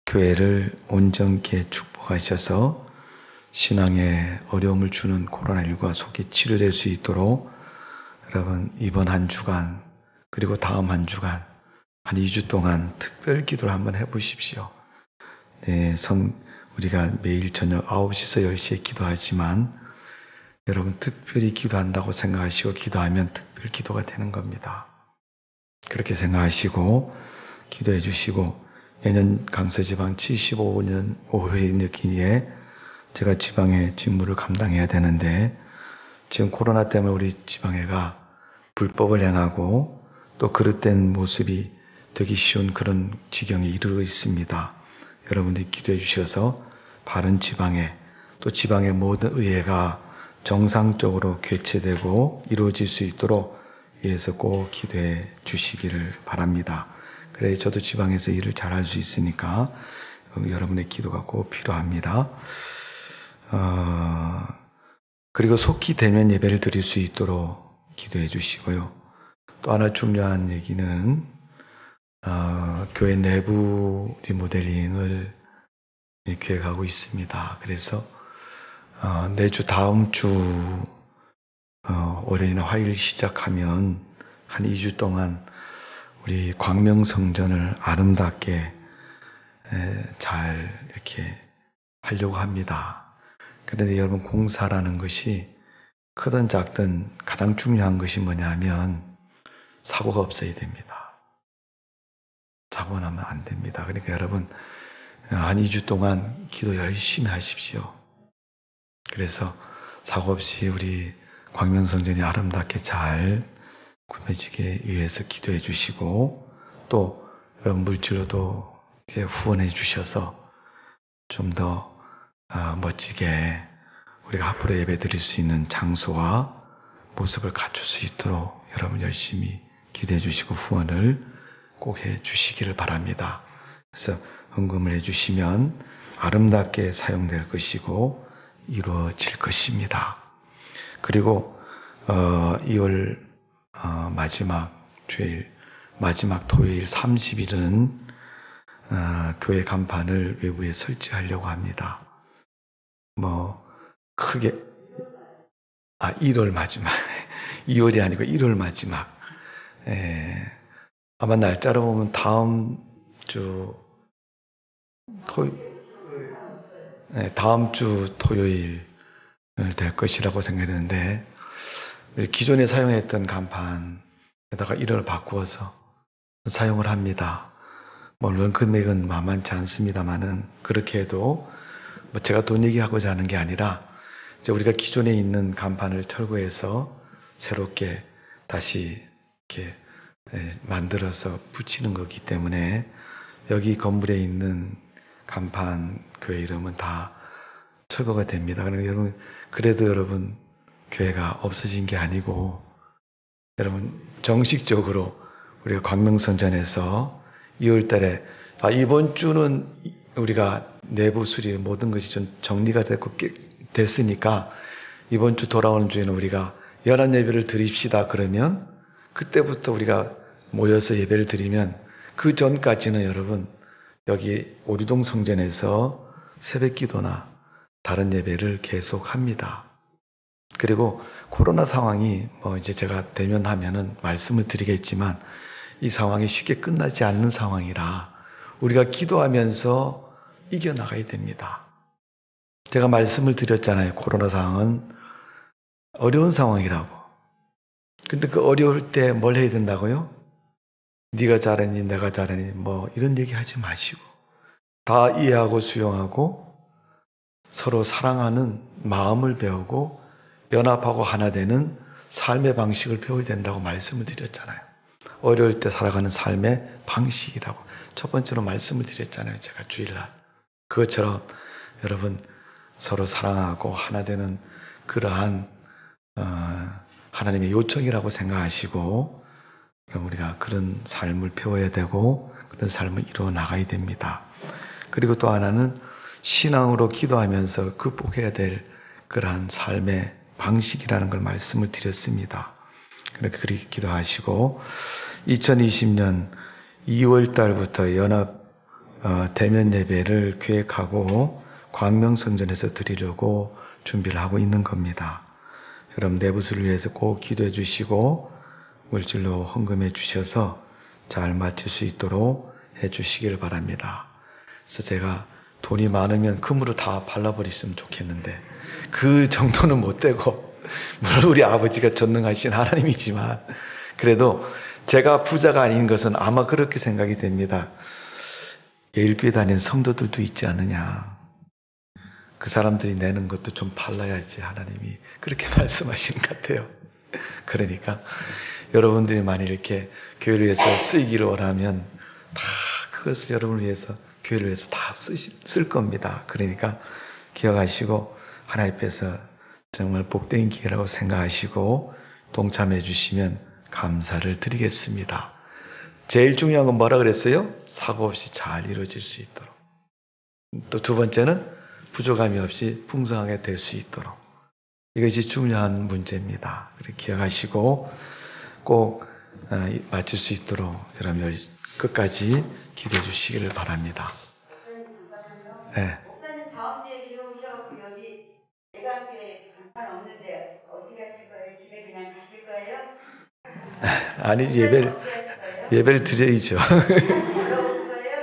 [SPEAKER 1] 교회를 온전케 축복하셔서 신앙에 어려움을 주는 코로나19가 속히 치료될 수 있도록 여러분 이번 한 주간 그리고 다음 한 주간 한 2주 동안 특별 기도를 한번 해보십시오. 우리가 매일 저녁 9시에서 10시에 기도하지만 여러분 특별히 기도한다고 생각하시고 기도하면 특별 기도가 되는 겁니다. 그렇게 생각하시고 기도해 주시고 내년 강서지방 75년 5회일기에 제가 지방의 직무를 감당해야 되는데 지금 코로나 때문에 우리 지방회가 불법을 행하고 또 그릇된 모습이 되기 쉬운 그런 지경에 이르러 있습니다. 여러분들이 기도해 주셔서 바른 지방회 또 지방의 모든 의회가 정상적으로 개최되고 이루어질 수 있도록 위해서 꼭 기도해 주시기를 바랍니다. 그래야 저도 지방에서 일을 잘할 수 있으니까 여러분의 기도가 꼭 필요합니다. 그리고 속히 대면 예배를 드릴 수 있도록 기도해 주시고요. 또 하나 중요한 얘기는 교회 내부 리모델링을 계획하고 있습니다. 그래서 내주 다음 주 월요일이나 화요일 시작하면 한 2주 동안 우리 광명성전을 아름답게 잘 이렇게 하려고 합니다. 그런데 여러분 공사라는 것이 크든 작든 가장 중요한 것이 뭐냐면 사고가 없어야 됩니다. 사고 나면 안 됩니다. 그러니까 여러분 한 2주 동안 기도 열심히 하십시오. 그래서 사고 없이 우리 광명성전이 아름답게 잘 꾸며지게 위해서 기도해 주시고 또 여러분 물질로도 이제 후원해 주셔서 좀 더 멋지게 우리가 앞으로 예배 드릴 수 있는 장소와 모습을 갖출 수 있도록 여러분 열심히 기도해 주시고 후원을 꼭 해 주시기를 바랍니다. 그래서 헌금을 해 주시면 아름답게 사용될 것이고 이루어질 것입니다. 그리고 2월 마지막 주일, 마지막 토요일 30일은 교회 간판을 외부에 설치하려고 합니다. 크게 1월 마지막 2월이 아니고 1월 마지막 아마 날짜로 보면 다음 주 토요일 될 것이라고 생각했는데 기존에 사용했던 간판에다가 1월 바꾸어서 사용을 합니다. 물론 금액은 만만치 않습니다만은 그렇게 해도 제가 돈 얘기하고자 하는 게 아니라 이제 우리가 기존에 있는 간판을 철거해서 새롭게 다시 이렇게 만들어서 붙이는 거기 때문에 여기 건물에 있는 간판 교회 이름은 다 철거가 됩니다. 그러니까 여러분 그래도 여러분 교회가 없어진 게 아니고 여러분 정식적으로 우리가 광명성전에서 2월 달에 이번 주는 우리가 내부 수리 모든 것이 좀 정리가 됐으니까 이번 주 돌아오는 주에는 우리가 연합 예배를 드립시다 그러면 그때부터 우리가 모여서 예배를 드리면 그 전까지는 여러분 여기 오류동 성전에서 새벽 기도나 다른 예배를 계속합니다. 그리고 코로나 상황이 이제 제가 대면하면은 말씀을 드리겠지만 이 상황이 쉽게 끝나지 않는 상황이라 우리가 기도하면서 이겨나가야 됩니다. 제가 말씀을 드렸잖아요. 코로나 상황은 어려운 상황이라고. 근데 그 어려울 때 뭘 해야 된다고요? 네가 잘하니 내가 잘하니 이런 얘기 하지 마시고 다 이해하고 수용하고 서로 사랑하는 마음을 배우고 연합하고 하나 되는 삶의 방식을 배워야 된다고 말씀을 드렸잖아요. 어려울 때 살아가는 삶의 방식이라고 첫 번째로 말씀을 드렸잖아요. 제가 주일날. 그것처럼 여러분 서로 사랑하고 하나 되는 그러한 하나님의 요청이라고 생각하시고 그럼 우리가 그런 삶을 배워야 되고 그런 삶을 이루어 나가야 됩니다. 그리고 또 하나는 신앙으로 기도하면서 극복해야 될 그러한 삶의 방식이라는 걸 말씀을 드렸습니다. 그렇게 기도하시고 2020년 2월 달부터 연합 대면 예배를 계획하고 광명성전에서 드리려고 준비를 하고 있는 겁니다. 여러분 내부수를 위해서 꼭 기도해 주시고 물질로 헌금해 주셔서 잘 마칠 수 있도록 해 주시길 바랍니다. 그래서 제가 돈이 많으면 금으로 다 발라버렸으면 좋겠는데 그 정도는 못 되고 물론 우리 아버지가 전능하신 하나님이지만 그래도 제가 부자가 아닌 것은 아마 그렇게 생각이 됩니다. 예일교회 다니는 성도들도 있지 않느냐. 그 사람들이 내는 것도 좀 팔라야지 하나님이 그렇게 말씀하시는 것 같아요. 그러니까 여러분들이 만일 이렇게 교회를 위해서 쓰이기를 원하면 다 그것을 여러분을 위해서, 교회를 위해서 다 쓸 겁니다. 그러니까 기억하시고 하나님 앞에서 정말 복된 기회라고 생각하시고 동참해 주시면 감사를 드리겠습니다. 제일 중요한 건 뭐라 그랬어요? 사고 없이 잘 이루어질 수 있도록. 또 두 번째는 부족함이 없이 풍성하게 될 수 있도록. 이것이 중요한 문제입니다. 기억하시고 꼭 마칠 수 있도록 여러분 끝까지 기도해 주시기를 바랍니다. 네.
[SPEAKER 3] 목사님 다음 주에 들어오셔서 여기 예감교회 간판 없는데 어떻게 하실 거예요? 집에 그냥 가실 거예요?
[SPEAKER 1] 아니 예배를 드려야죠.
[SPEAKER 3] 올라오실 거예요?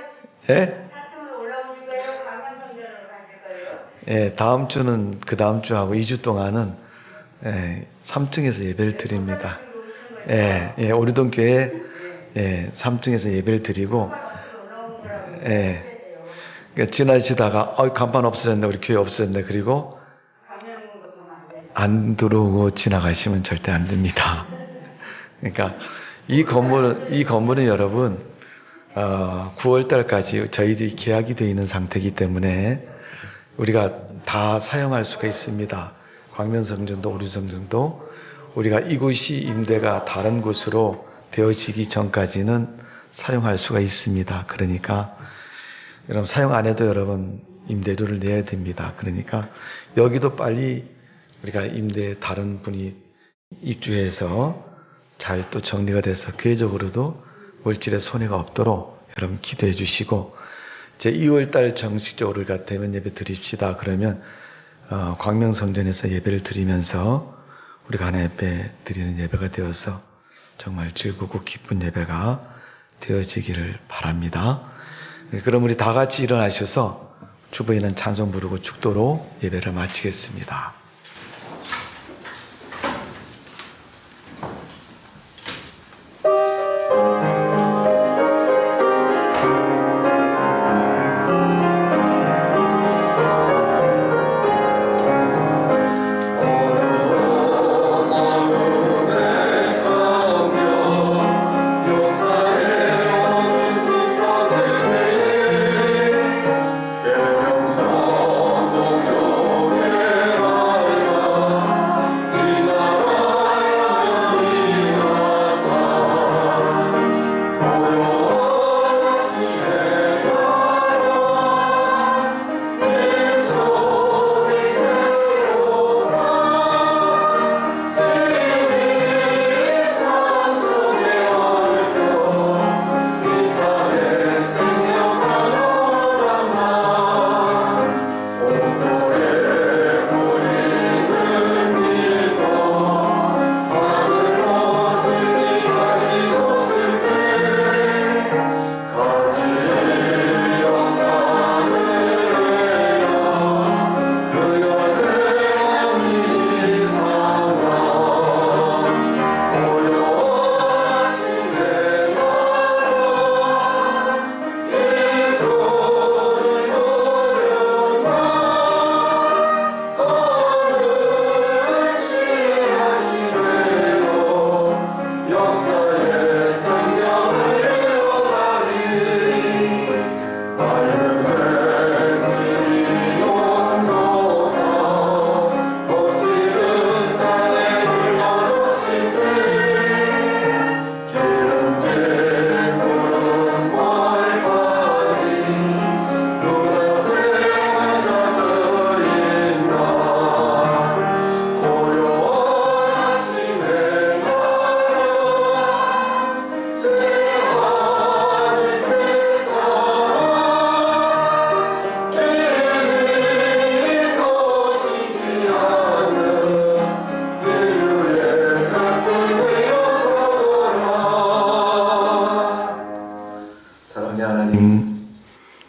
[SPEAKER 1] 예?
[SPEAKER 3] 4층으로 올라오실 거예요? 강남성전으로 가실 거예요?
[SPEAKER 1] 예, 다음 주는 그 다음 주하고 2주 동안은 3층에서 예배를 드립니다. 예, 예, 오리동 교회 3층에서 예배를 드리고 그러니까 지나시다가 간판 없어졌네, 우리 교회 없어졌네, 그리고 안 들어오고 지나가시면 절대 안 됩니다. 그러니까 이 건물은 여러분 9월 달까지 저희들이 계약이 되어 있는 상태이기 때문에 우리가 다 사용할 수가 있습니다. 광명성전도 오리성전도 우리가 이곳이 임대가 다른 곳으로 되어지기 전까지는 사용할 수가 있습니다. 그러니까 여러분 사용 안 해도 여러분 임대료를 내야 됩니다. 그러니까 여기도 빨리 우리가 임대 다른 분이 입주해서 잘 또 정리가 돼서 교회적으로도 물질에 손해가 없도록 여러분 기도해 주시고 이제 2월 달 정식적으로 우리가 대면 예배 드립시다. 그러면 광명성전에서 예배를 드리면서 우리가 하나님 앞에 드리는 예배가 되어서 정말 즐겁고 기쁜 예배가 되어지기를 바랍니다. 그럼 우리 다 같이 일어나셔서 주보에는 찬송 부르고 축도로 예배를 마치겠습니다.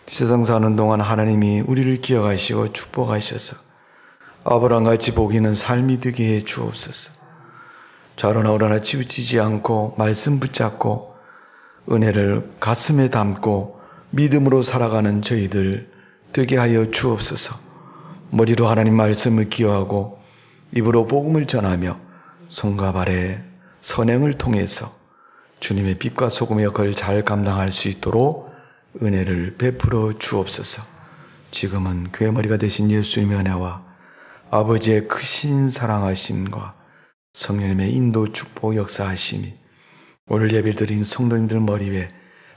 [SPEAKER 1] 세상 사는 동안 하나님이 우리를 기억하시고 축복하셔서 아브라함같이 복 있는 삶이 되게 해 주옵소서. 좌로나 우로나 치우치지 않고 말씀 붙잡고 은혜를 가슴에 담고 믿음으로 살아가는 저희들 되게 하여 주옵소서. 머리로 하나님 말씀을 기여하고 입으로 복음을 전하며 손과 발의 선행을 통해서 주님의 빛과 소금의 역할을 잘 감당할 수 있도록 은혜를 베풀어 주옵소서. 지금은 괴머리가 되신 예수님의 은혜와 아버지의 크신 사랑하심과 성령님의 인도 축복 역사하심이 오늘 예배드린 성도님들 머리 위에,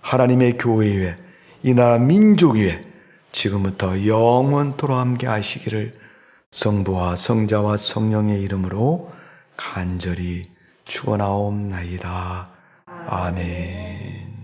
[SPEAKER 1] 하나님의 교회 위에, 이 나라 민족 위에 지금부터 영원토록 함께 하시기를 성부와 성자와 성령의 이름으로 간절히 축원하옵나이다. 아멘.